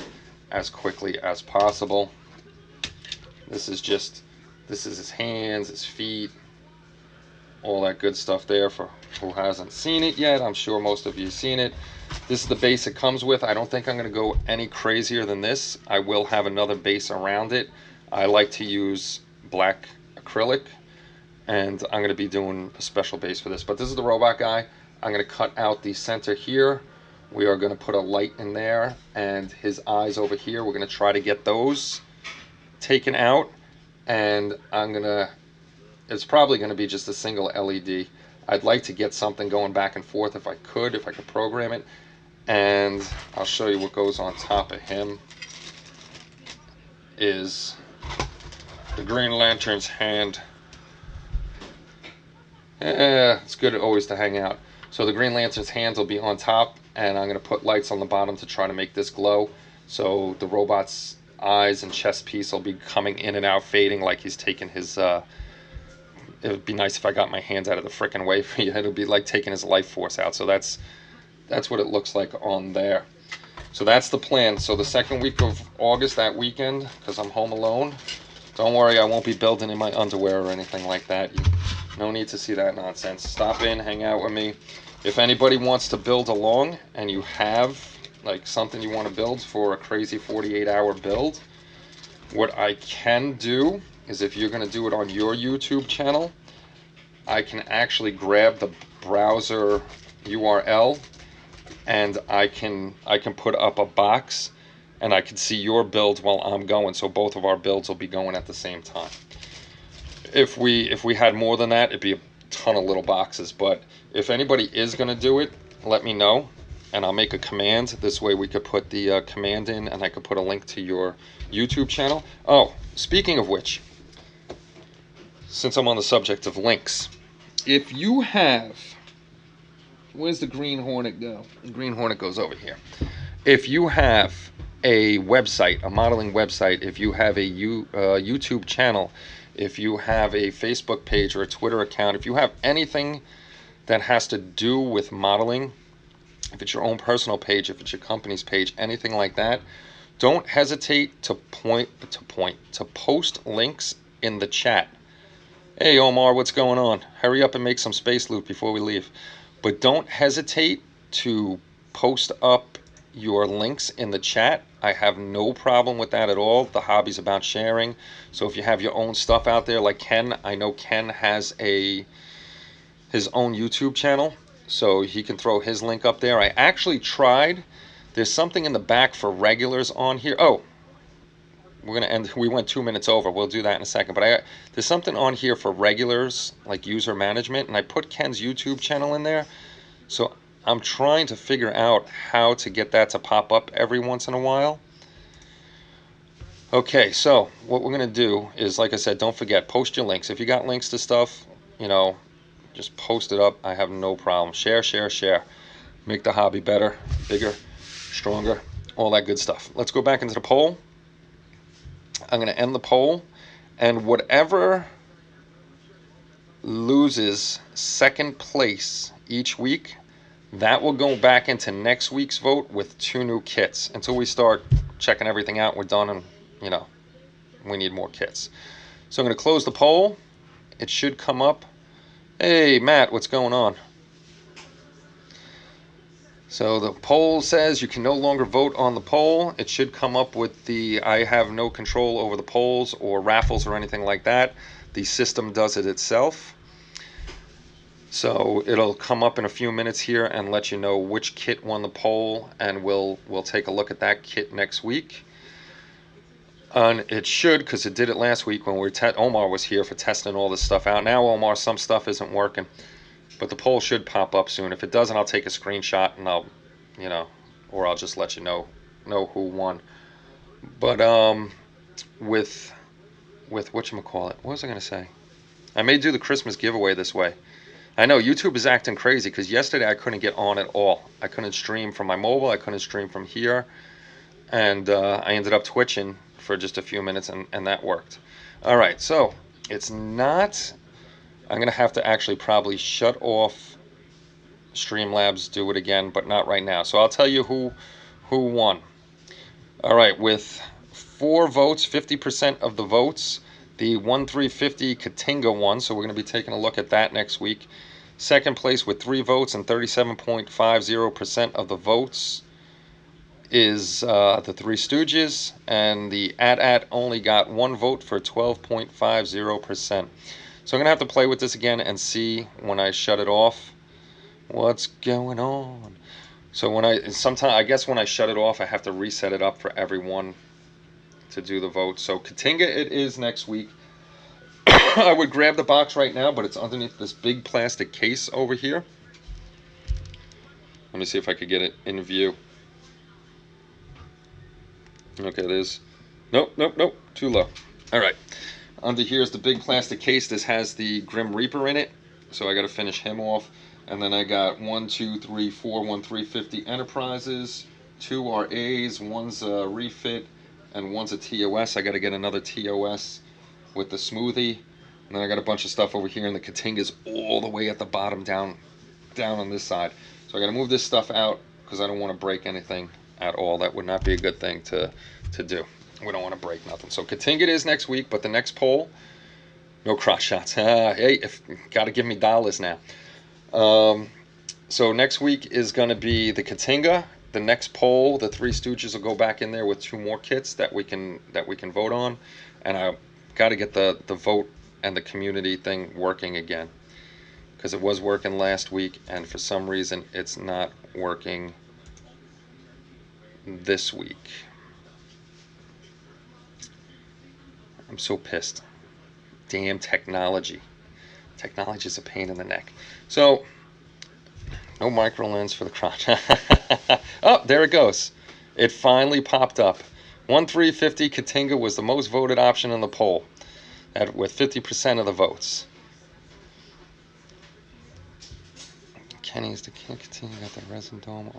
as quickly as possible. This is his hands, his feet, all that good stuff there. For who hasn't seen it yet, I'm sure most of you have seen it. This is the base it comes with. I don't think I'm going to go any crazier than this. I will have another base around it. I like to use black acrylic, and I'm going to be doing a special base for this. But this is the robot guy. I'm going to cut out the center here. We are going to put a light in there, and his eyes over here. We're going to try to get those taken out, and it's probably going to be just a single LED. I'd like to get something going back and forth if I could program it. And I'll show you what goes on top of him is the Green Lantern's hand. It's good always to hang out. So the Green Lantern's hands will be on top, and I'm going to put lights on the bottom to try to make this glow. So the robot's eyes and chest piece will be coming in and out, fading like he's taking his it would be nice if I got my hands out of the frickin' way for you. It would be like taking his life force out. So that's what it looks like on there. So that's the plan. So the second week of August, that weekend, because I'm home alone, don't worry, I won't be building in my underwear or anything like that. No need to see that nonsense. Stop in, hang out with me. If anybody wants to build along and you have like something you want to build for a crazy 48-hour build, what I can do is, if you're going to do it on your YouTube channel, I can actually grab the browser URL, and I can put up a box, and I can see your build while I'm going, so both of our builds will be going at the same time. If we had more than that, it'd be a ton of little boxes. But if anybody is going to do it, let me know, and I'll make a command. This way we could put the command in, and I could put a link to your YouTube channel. Oh, speaking of which, since I'm on the subject of links, if you have, where's the Green Hornet go? The Green Hornet goes over here. If you have a website, a modeling website, if you have a YouTube channel, if you have a Facebook page or a Twitter account, if you have anything that has to do with modeling, if it's your own personal page, if it's your company's page, anything like that, don't hesitate to post links in the chat. Hey Omar, what's going on? Hurry up and make some space loot before we leave. But don't hesitate to post up your links in the chat. I have no problem with that at all. The hobby's about sharing. So if you have your own stuff out there, like Ken, I know Ken has his own YouTube channel, so he can throw his link up there. I actually tried. There's something in the back for regulars on here. Oh, we're gonna end. We went 2 minutes over. We'll do that in a second. But there's something on here for regulars, like user management, and I put Ken's YouTube channel in there. So I'm trying to figure out how to get that to pop up every once in a while. Okay, so what we're gonna do is, like I said, don't forget, post your links. If you got links to stuff, you know, just post it up. I have no problem. Share, share, share. Make the hobby better, bigger, stronger, all that good stuff. Let's go back into the poll. I'm going to end the poll, and whatever loses second place each week, that will go back into next week's vote with 2 new kits until we start checking everything out. We're done, and you know, we need more kits. So I'm going to close the poll. It should come up. Hey, Matt, what's going on? So the poll says you can no longer vote on the poll. It should come up with the I have no control over the polls or raffles or anything like that. The system does it itself. So it'll come up in a few minutes here and let you know which kit won the poll, and we'll take a look at that kit next week. And it should, because it did it last week when Omar was here for testing all this stuff out. Now, Omar, some stuff isn't working. But the poll should pop up soon. If it doesn't, I'll take a screenshot and I'll, you know, or I'll just let you know who won. But with whatchamacallit, what was I gonna say? I may do the Christmas giveaway this way. I know YouTube is acting crazy because yesterday I couldn't get on at all. I couldn't stream from my mobile. I couldn't stream from here, and I ended up twitching for just a few minutes, and that worked. All right, so it's not. I'm going to have to actually probably shut off Streamlabs, do it again, but not right now. So I'll tell you who won. All right, with 4 votes, 50% of the votes, the 1350 Katinga won, so we're going to be taking a look at that next week. Second place with 3 votes and 37.50% of the votes is the Three Stooges, and the AT-AT only got 1 vote for 12.50%. So I'm going to have to play with this again and see when I shut it off what's going on. So I guess when I shut it off, I have to reset it up for everyone to do the vote. So Katinga it is next week. I would grab the box right now, but it's underneath this big plastic case over here. Let me see if I could get it in view. Okay, it is. Nope, too low. All right. Under here is the big plastic case. This has the Grim Reaper in it, so I got to finish him off. And then I got 1, 2, 3, 4 1350 Enterprises, 2 RAs, one's a refit, and one's a TOS. I got to get another TOS with the smoothie. And then I got a bunch of stuff over here, and the Katinga's all the way at the bottom, down on this side. So I got to move this stuff out because I don't want to break anything at all. That would not be a good thing to do. We don't want to break nothing. So Katinga it is next week, but the next poll, no cross shots. Hey, got to give me dollars now. So next week is going to be the Katinga. The next poll, the Three Stooges will go back in there with 2 more kits that we can vote on, and I got to get the vote and the community thing working again, because it was working last week, and for some reason it's not working this week. I'm so pissed. Damn technology. Technology is a pain in the neck. So, no micro lens for the crotch. Oh, there it goes. It finally popped up. 1350 Katinga was the most voted option in the poll, with 50% of the votes. Kenny's the Katinga got the resin dome.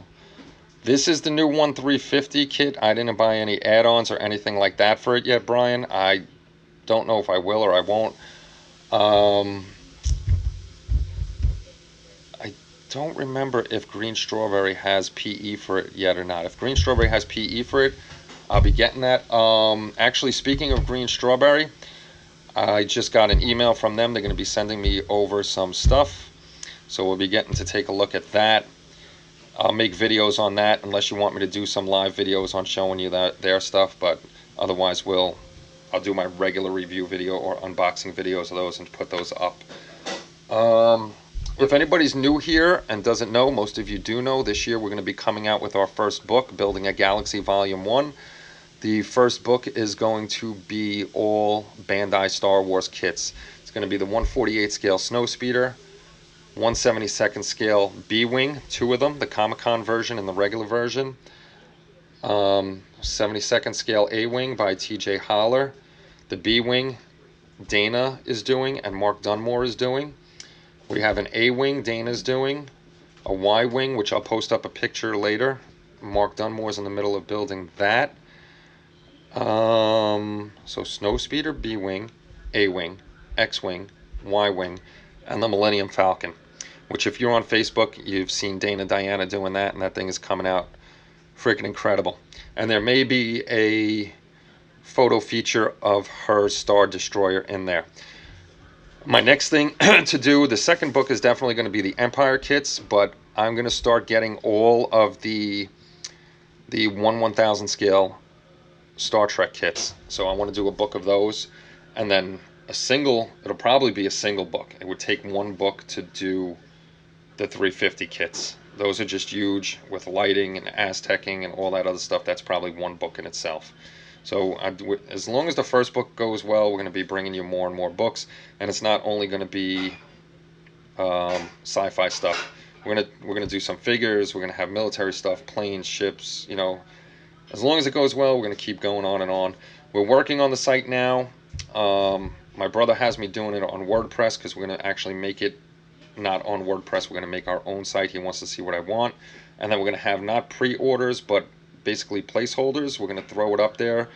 This is the new 1350 kit. I didn't buy any add-ons or anything like that for it yet, Brian. I don't know if I will or I won't. I don't remember if Green Strawberry has PE for it yet or not. If Green Strawberry has PE for it, I'll be getting that. Actually, speaking of Green Strawberry, I just got an email from them. They're going to be sending me over some stuff, so we'll be getting to take a look at that. I'll make videos on that unless you want me to do some live videos on showing you their stuff, but otherwise I'll do my regular review video or unboxing videos of those and put those up. If anybody's new here and doesn't know, most of you do know, this year we're going to be coming out with our first book, Building a Galaxy Volume 1. The first book is going to be all Bandai Star Wars kits. It's going to be the 148 scale Snowspeeder, 172nd scale B-Wing, two of them, the Comic-Con version and the regular version. 72nd scale A-Wing by TJ Holler. The B-Wing Dana is doing and Mark Dunmore is doing. We have an A-Wing Dana's doing. A Y-Wing, which I'll post up a picture later. Mark Dunmore's in the middle of building that. So Snowspeeder, B-Wing, A-Wing, X-Wing, Y-Wing, and the Millennium Falcon, which if you're on Facebook, you've seen Dana Diana doing that, and that thing is coming out freaking incredible. And there may be a photo feature of her Star Destroyer in there. My next thing to do, the second book is definitely going to be the Empire kits, but I'm going to start getting all of the 1/1000 scale Star Trek kits. So I want to do a book of those, and then it'll probably be a single book. It would take one book to do the 350 kits. Those are just huge with lighting and Aztecing and all that other stuff. That's probably one book in itself. So as long as the first book goes well, we're going to be bringing you more and more books, and it's not only going to be sci-fi stuff. We're gonna do some figures. We're gonna have military stuff, planes, ships. As long as it goes well, we're going to keep going on and on. We're working on the site now. My brother has me doing it on WordPress because we're going to actually make it not on WordPress. We're going to make our own site. He wants to see what I want. And then we're going to have not pre-orders, but basically placeholders. We're going to throw it up there.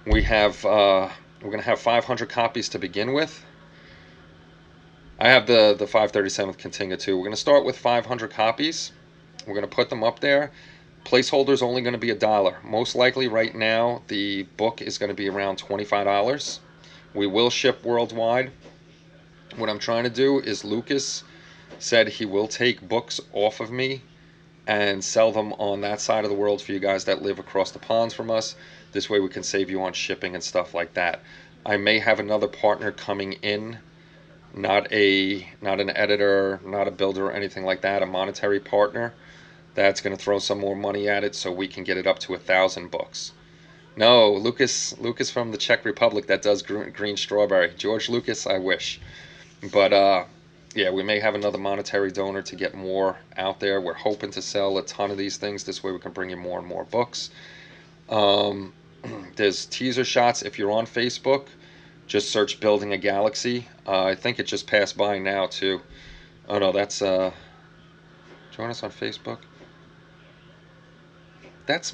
We're going to have 500 copies to begin with. I have the 537th Continga too. We're going to start with 500 copies. We're going to put them up there. Placeholder's only going to be $1. Most likely right now the book is going to be around $25. We will ship worldwide. What I'm trying to do is Lucas said he will take books off of me and sell them on that side of the world for you guys that live across the ponds from us. This way we can save you on shipping and stuff like that. I may have another partner coming in, not an editor, not a builder or anything like that, a monetary partner that's going to throw some more money at it so we can get it up to 1,000 books. No, Lucas from the Czech Republic that does green strawberry. George Lucas, I wish. But yeah, we may have another monetary donor to get more out there. We're hoping to sell a ton of these things. This way we can bring you more and more books. There's teaser shots. If you're on Facebook, just search Building a Galaxy. I think it just passed by now too. Oh no, that's join us on Facebook. That's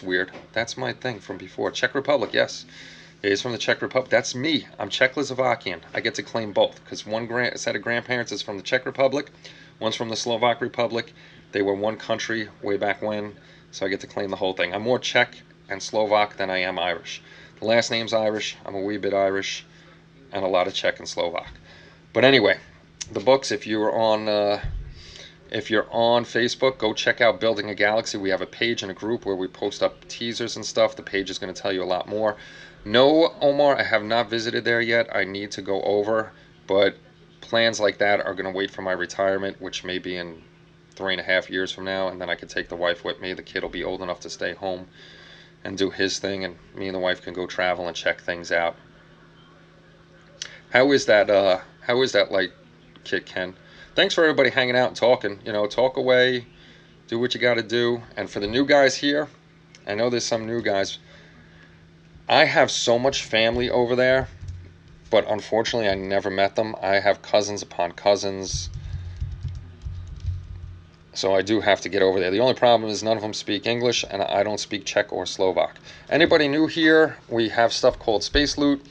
weird. That's my thing from before. Czech Republic, yes. He's from the Czech Republic. That's me. I'm Czechoslovakian. I get to claim both because one set of grandparents is from the Czech Republic, one's from the Slovak Republic. They were one country way back when, so I get to claim the whole thing. I'm more Czech and Slovak than I am Irish. The last name's Irish. I'm a wee bit Irish, and a lot of Czech and Slovak. But anyway, the books, if you're on Facebook, go check out Building a Galaxy. We have a page and a group where we post up teasers and stuff. The page is going to tell you a lot more. No, Omar, I have not visited there yet. I need to go over, but plans like that are going to wait for my retirement, which may be in 3.5 years from now, and then I can take the wife with me. The kid will be old enough to stay home and do his thing, and me and the wife can go travel and check things out. How is that light kit, Ken? Thanks for everybody hanging out and talking. Talk away, do what you got to do. And for the new guys here, I know there's some new guys. I have so much family over there, but unfortunately I never met them. I have cousins upon cousins, so I do have to get over there. The only problem is none of them speak English, and I don't speak Czech or Slovak. Anybody new here, we have stuff called Space Loot,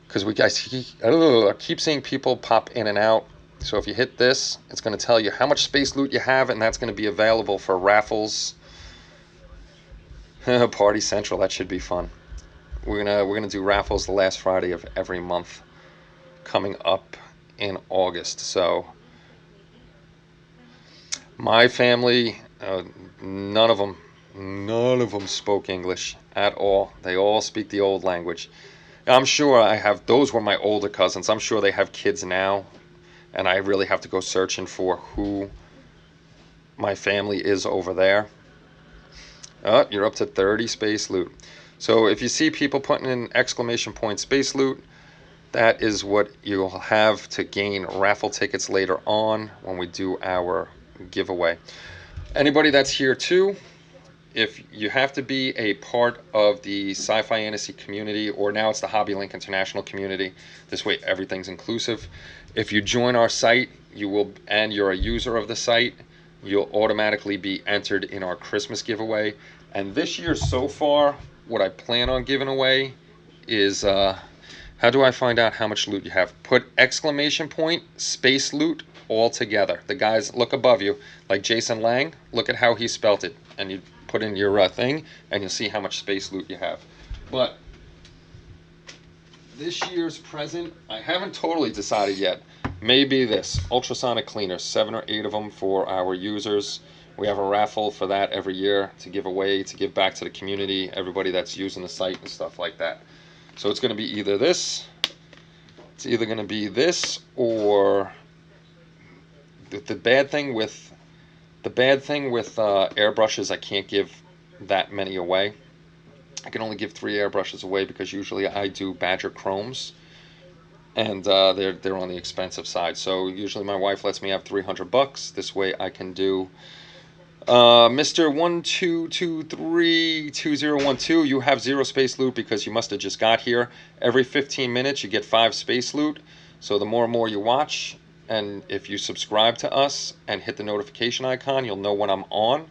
because I keep seeing people pop in and out. So if you hit this, it's going to tell you how much space loot you have, and that's going to be available for raffles. Party Central, that should be fun. We're gonna do raffles the last Friday of every month coming up in August. So my family, none of them spoke English at all. They all speak the old language. I'm sure those were my older cousins. I'm sure they have kids now, and I really have to go searching for who my family is over there. Oh, you're up to 30 space loot. So if you see people putting in exclamation point space loot, that is what you'll have to gain raffle tickets later on when we do our giveaway. Anybody that's here too, if you have to be a part of the SciFiantasy community, or now it's the Hobby Link International community, this way everything's inclusive. If you join our site, you will, and you're a user of the site, you'll automatically be entered in our Christmas giveaway. And this year so far, what I plan on giving away is, how do I find out how much loot you have? Put exclamation point space loot all together. The guys, look above you, like Jason Lang, look at how he spelt it, and you put in your thing, and you'll see how much space loot you have. But this year's present, I haven't totally decided yet. Maybe this ultrasonic cleaners, 7 or 8 of them for our users. We have a raffle for that every year to give away, to give back to the community, everybody that's using the site and stuff like that. So it's going to be either this, it's either going to be this, or the bad thing with airbrushes, I can't give that many away. I can only give 3 airbrushes away because usually I do Badger Chromes, and they're on the expensive side. So usually my wife lets me have $300. This way I can do Mr. 12232012. You have 0 space loot because you must have just got here. Every 15 minutes you get 5 space loot. So the more and more you watch, and if you subscribe to us and hit the notification icon, you'll know when I'm on.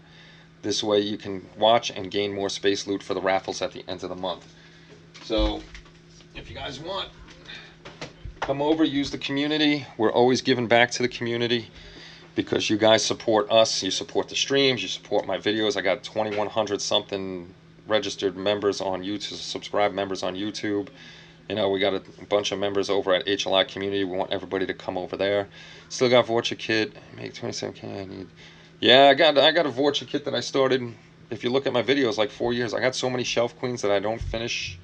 This way you can watch and gain more space loot for the raffles at the end of the month. So if you guys want, come over, use the community. We're always giving back to the community because you guys support us. You support the streams, you support my videos. I got 2,100 something registered members on YouTube, subscribed members on YouTube. You know, we got a bunch of members over at HLI community. We want everybody to come over there. Still got Vorcha kit. Make 27K. I need. Yeah, I got a Vorcha kit that I started. If you look at my videos, like 4 years. I got so many shelf queens that I don't finish.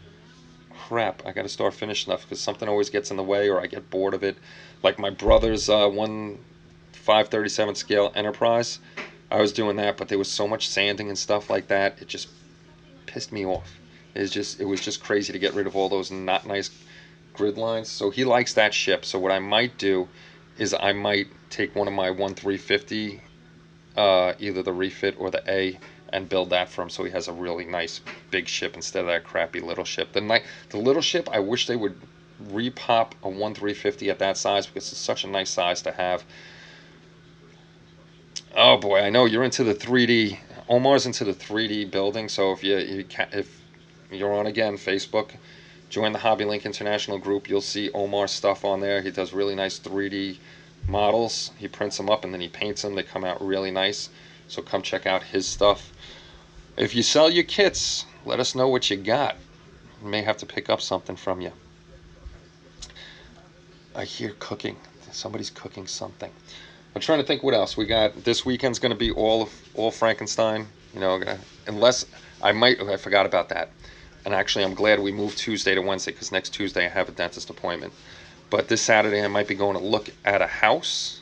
Crap, I got to start finishing stuff because something always gets in the way, or I get bored of it. Like my brother's 537 scale Enterprise. I was doing that, but there was so much sanding and stuff like that. It just pissed me off. It was just crazy to get rid of all those not nice grid lines. So he likes that ship. So what I might do is I might take one of my 1350, either the refit or the A, and build that for him so he has a really nice big ship instead of that crappy little ship. The little ship, I wish they would repop a 1350 at that size because it's such a nice size to have. Oh boy, I know you're into the 3D. Omar's into the 3D building, so if you're on, again, Facebook, join the Hobby Link International group. You'll see Omar's stuff on there. He does really nice 3D models. He prints them up and then he paints them. They come out really nice. So come check out his stuff. If you sell your kits, let us know what you got. We may have to pick up something from you. I hear cooking. Somebody's cooking something. I'm trying to think what else we got. This weekend's going to be all Frankenstein. You know, unless I forgot about that. And actually, I'm glad we moved Tuesday to Wednesday because next Tuesday I have a dentist appointment. But this Saturday I might be going to look at a house.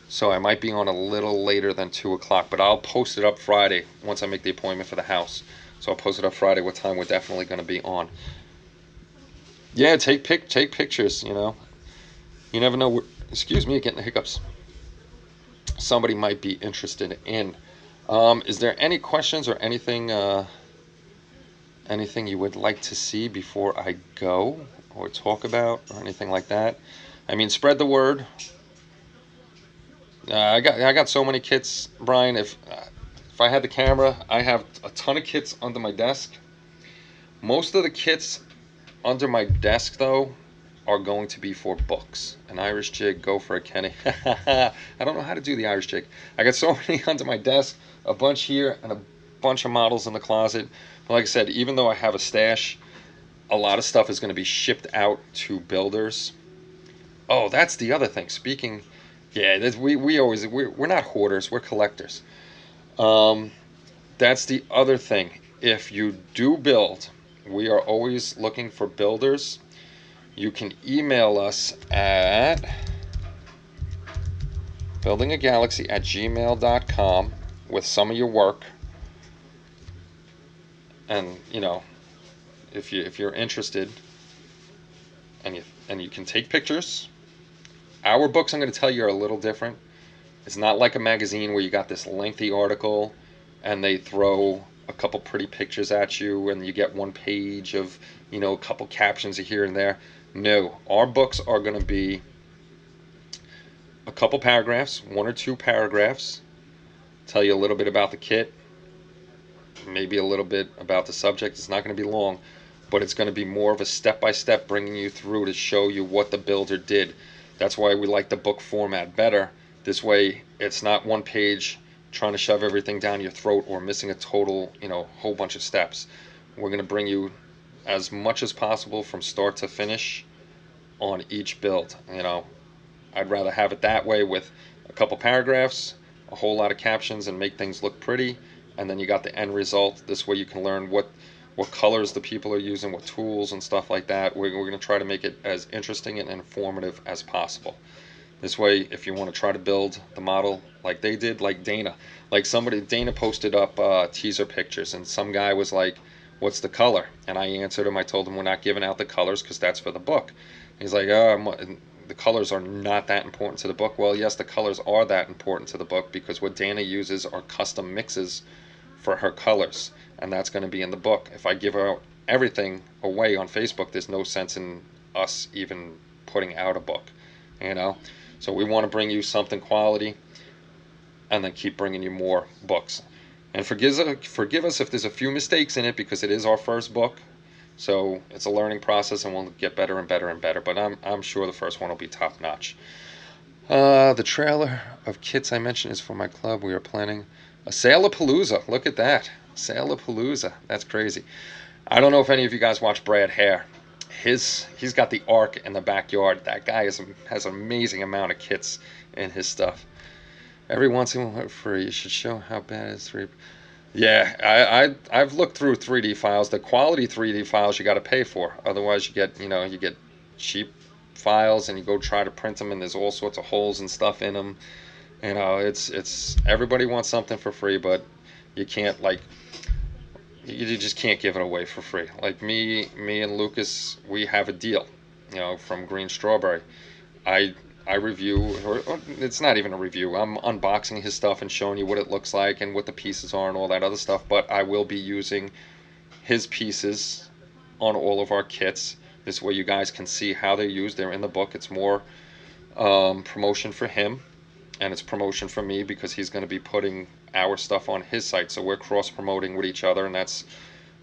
So I might be on a little later than 2 o'clock. But I'll post it up Friday once I make the appointment for the house. So I'll post it up Friday what time we're definitely going to be on. Yeah, take pictures, you know. You never know. Excuse me, getting the hiccups. Somebody might be interested in. Is there any questions or anything you would like to see before I go or talk about or anything like that? I mean, spread the word. I got so many kits, Brian. If I had the camera, I have a ton of kits under my desk. Most of the kits under my desk, though, are going to be for books. An Irish jig, go for it, Kenny. I don't know how to do the Irish jig. I got so many under my desk, a bunch here, and a bunch of models in the closet. But like I said, even though I have a stash, a lot of stuff is going to be shipped out to builders. Oh, that's the other thing. Speaking, yeah, we're not hoarders, we're collectors. That's the other thing. If you do build, we are always looking for builders. You can email us at buildingagalaxy@gmail.com with some of your work. And if you're interested and you can take pictures, our books, I'm going to tell you, are a little different. It's not like a magazine where you got this lengthy article and they throw a couple pretty pictures at you and you get one page of, a couple captions here and there. No, our books are going to be a couple paragraphs, one or two paragraphs, tell you a little bit about the kit, maybe a little bit about the subject. It's not going to be long, but it's going to be more of a step-by-step bringing you through to show you what the builder did. That's why we like the book format better. This way, it's not one page trying to shove everything down your throat or missing a total, whole bunch of steps. We're going to bring you as much as possible from start to finish on each build. I'd rather have it that way with a couple paragraphs, a whole lot of captions, and make things look pretty, and then you got the end result. This way you can learn what colors the people are using, what tools and stuff like that. We're going to try to make it as interesting and informative as possible. This way, if you want to try to build the model like they did, like Dana, Dana posted up teaser pictures, and some guy was like, what's the color? And I answered him, I told him we're not giving out the colors because that's for the book. He's like, the colors are not that important to the book. Well, yes, the colors are that important to the book because what Dana uses are custom mixes for her colors, and that's going to be in the book. If I give out everything away on Facebook, there's no sense in us even putting out a book, So we want to bring you something quality and then keep bringing you more books. And forgive us if there's a few mistakes in it because it is our first book. So it's a learning process and we'll get better and better and better. But I'm sure the first one will be top notch. The trailer of kits I mentioned is for my club. We are planning a Sailapalooza. Look at that. Sailapalooza. That's crazy. I don't know if any of you guys watch Brad Hare. He's got the Ark in the backyard. That guy has an amazing amount of kits in his stuff. Every once in a while free. You should show how bad it is. Yeah, I've looked through 3D files. The quality 3D files you got to pay for. Otherwise, you get cheap files, and you go try to print them, and there's all sorts of holes and stuff in them. It's everybody wants something for free, but you can't you just can't give it away for free. Like me and Lucas, we have a deal, from Green Strawberry. I review, or it's not even a review. I'm unboxing his stuff and showing you what it looks like and what the pieces are and all that other stuff. But I will be using his pieces on all of our kits. This way you guys can see how they're used. They're in the book. It's more promotion for him, and it's promotion for me because he's going to be putting our stuff on his site. So we're cross-promoting with each other, and that's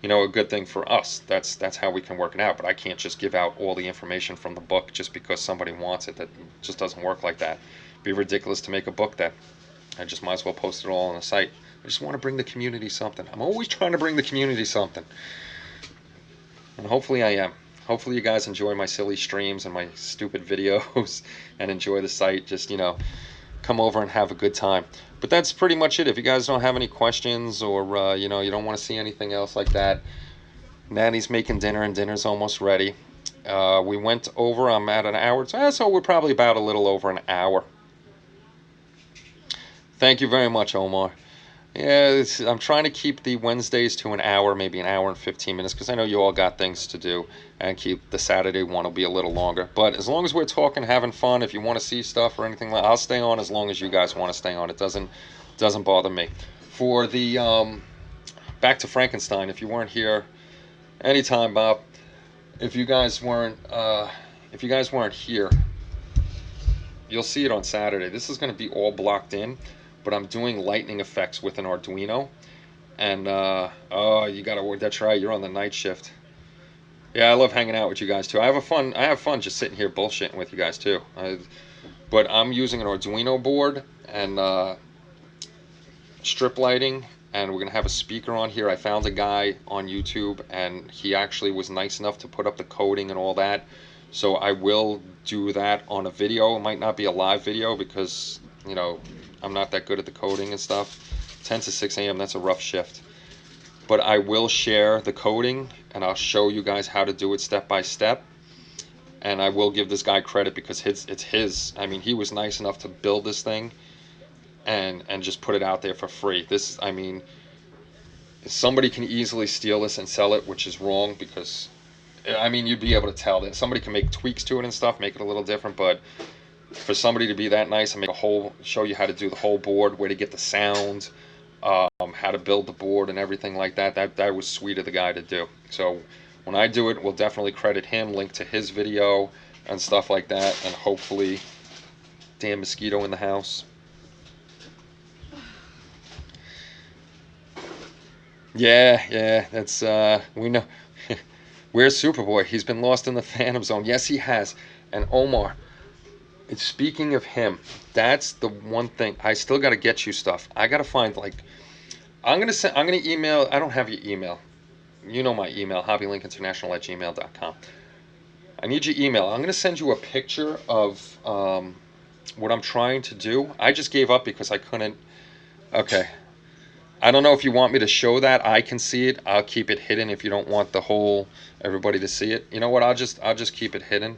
a good thing for us. That's how we can work it out. But I can't just give out all the information from the book just because somebody wants it. That just doesn't work like that. It'd be ridiculous to make a book that I just might as well post it all on the site. I just want to bring the community something. I'm always trying to bring the community something, and hopefully I am. Hopefully you guys enjoy my silly streams and my stupid videos and enjoy the site. Just come over and have a good time. But that's pretty much it. If you guys don't have any questions or you don't want to see anything else like that, Nanny's making dinner and dinner's almost ready. We went over. I'm at an hour, so we're probably about a little over an hour. Thank you very much, Omar. Yeah, I'm trying to keep the Wednesdays to an hour, maybe an hour and 15 minutes, because I know you all got things to do, and keep the Saturday one will be a little longer. But as long as we're talking, having fun, if you want to see stuff or anything, I'll stay on as long as you guys want to stay on. It doesn't bother me. For the back to Frankenstein, if you weren't here anytime, Bob, if you guys weren't here, you'll see it on Saturday. This is going to be all blocked in. But I'm doing lightning effects with an Arduino, and you gotta work. That's right, you're on the night shift. Yeah, I love hanging out with you guys too. I have fun just sitting here bullshitting with you guys too. But I'm using an Arduino board and strip lighting, and we're gonna have a speaker on here. I found a guy on YouTube, and he actually was nice enough to put up the coding and all that. So I will do that on a video. It might not be a live video because I'm not that good at the coding and stuff. 10 to 6 a.m., that's a rough shift. But I will share the coding, and I'll show you guys how to do it step by step. And I will give this guy credit because it's his. I mean, he was nice enough to build this thing and just put it out there for free. somebody can easily steal this and sell it, which is wrong because, I mean, you'd be able to tell that somebody can make tweaks to it and stuff, make it a little different, but for somebody to be that nice and make a whole, show you how to do the whole board, where to get the sound, how to build the board and everything like that, that was sweet of the guy to do. So when I do it, we'll definitely credit him, link to his video and stuff like that, and hopefully, damn mosquito in the house. Yeah, that's, we know. Where's Superboy? He's been lost in the Phantom Zone. Yes, he has. And Omar, speaking of him, that's the one thing. I still got to get you stuff. I got to find, like, I'm gonna email. I don't have your email. You know my email, hobbylinkinternational@gmail.com. I need your email. I'm gonna send you a picture of what I'm trying to do. I just gave up because I couldn't. Okay. I don't know if you want me to show that. I can see it. I'll keep it hidden if you don't want the whole everybody to see it. You know what? I'll just keep it hidden.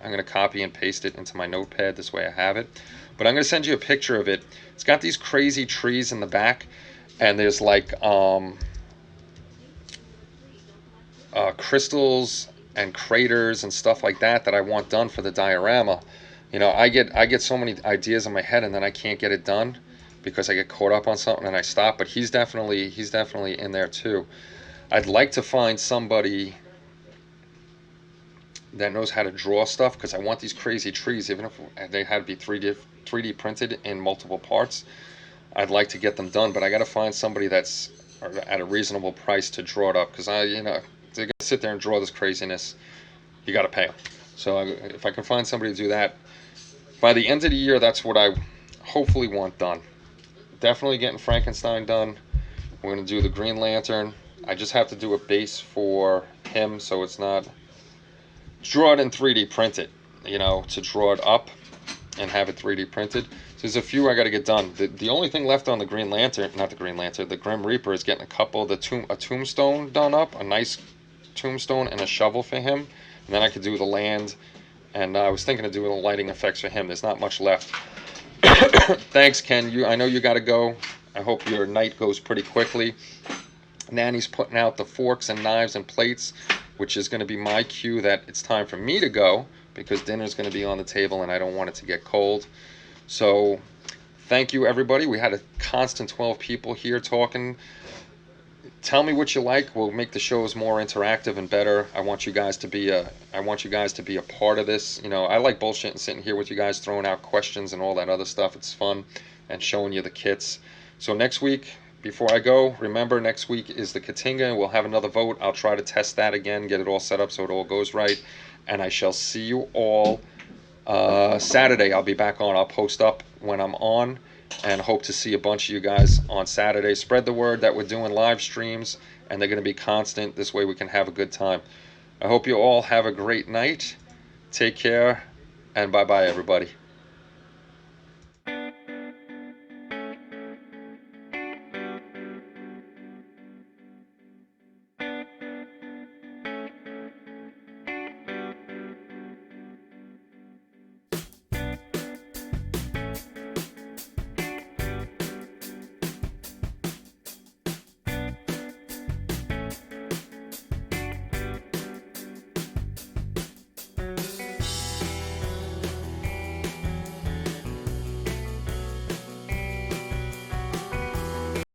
I'm gonna copy and paste it into my notepad. This way I have it. But I'm gonna send you a picture of it. It's got these crazy trees in the back, and there's like crystals and craters and stuff like that I want done for the diorama. You know, I get so many ideas in my head and then I can't get it done because I get caught up on something and I stop. But he's definitely in there too. I'd like to find somebody that knows how to draw stuff because I want these crazy trees, even if they had to be 3D printed in multiple parts. I'd like to get them done, but I got to find somebody that's at a reasonable price to draw it up because to sit there and draw this craziness, you got to pay them. So if I can find somebody to do that by the end of the year, that's what I hopefully want done. Definitely getting Frankenstein done. We're going to do the Green Lantern. I just have to do a base for him so it's not, draw it in 3D print it, to draw it up and have it 3D printed. So there's a few I got to get done. The only thing left on the Green Lantern, not the Green Lantern, the Grim Reaper, is getting a tombstone done up, a nice tombstone and a shovel for him. And then I could do the land, and I was thinking of doing the lighting effects for him. There's not much left. Thanks, Ken. I know you got to go. I hope your night goes pretty quickly. Nanny's putting out the forks and knives and plates, which is going to be my cue that it's time for me to go because dinner's going to be on the table and I don't want it to get cold. So thank you, everybody. We had a constant 12 people here talking. Tell me what you like. We'll make the shows more interactive and better. I want you guys to be a part of this. I like bullshitting, sitting here with you guys, throwing out questions and all that other stuff. It's fun, and showing you the kits. So next week, before I go, remember next week is the Katinga. We'll have another vote. I'll try to test that again, get it all set up so it all goes right. And I shall see you all Saturday. I'll be back on. I'll post up when I'm on, and hope to see a bunch of you guys on Saturday. Spread the word that we're doing live streams, and they're going to be constant. This way we can have a good time. I hope you all have a great night. Take care, and bye-bye, everybody.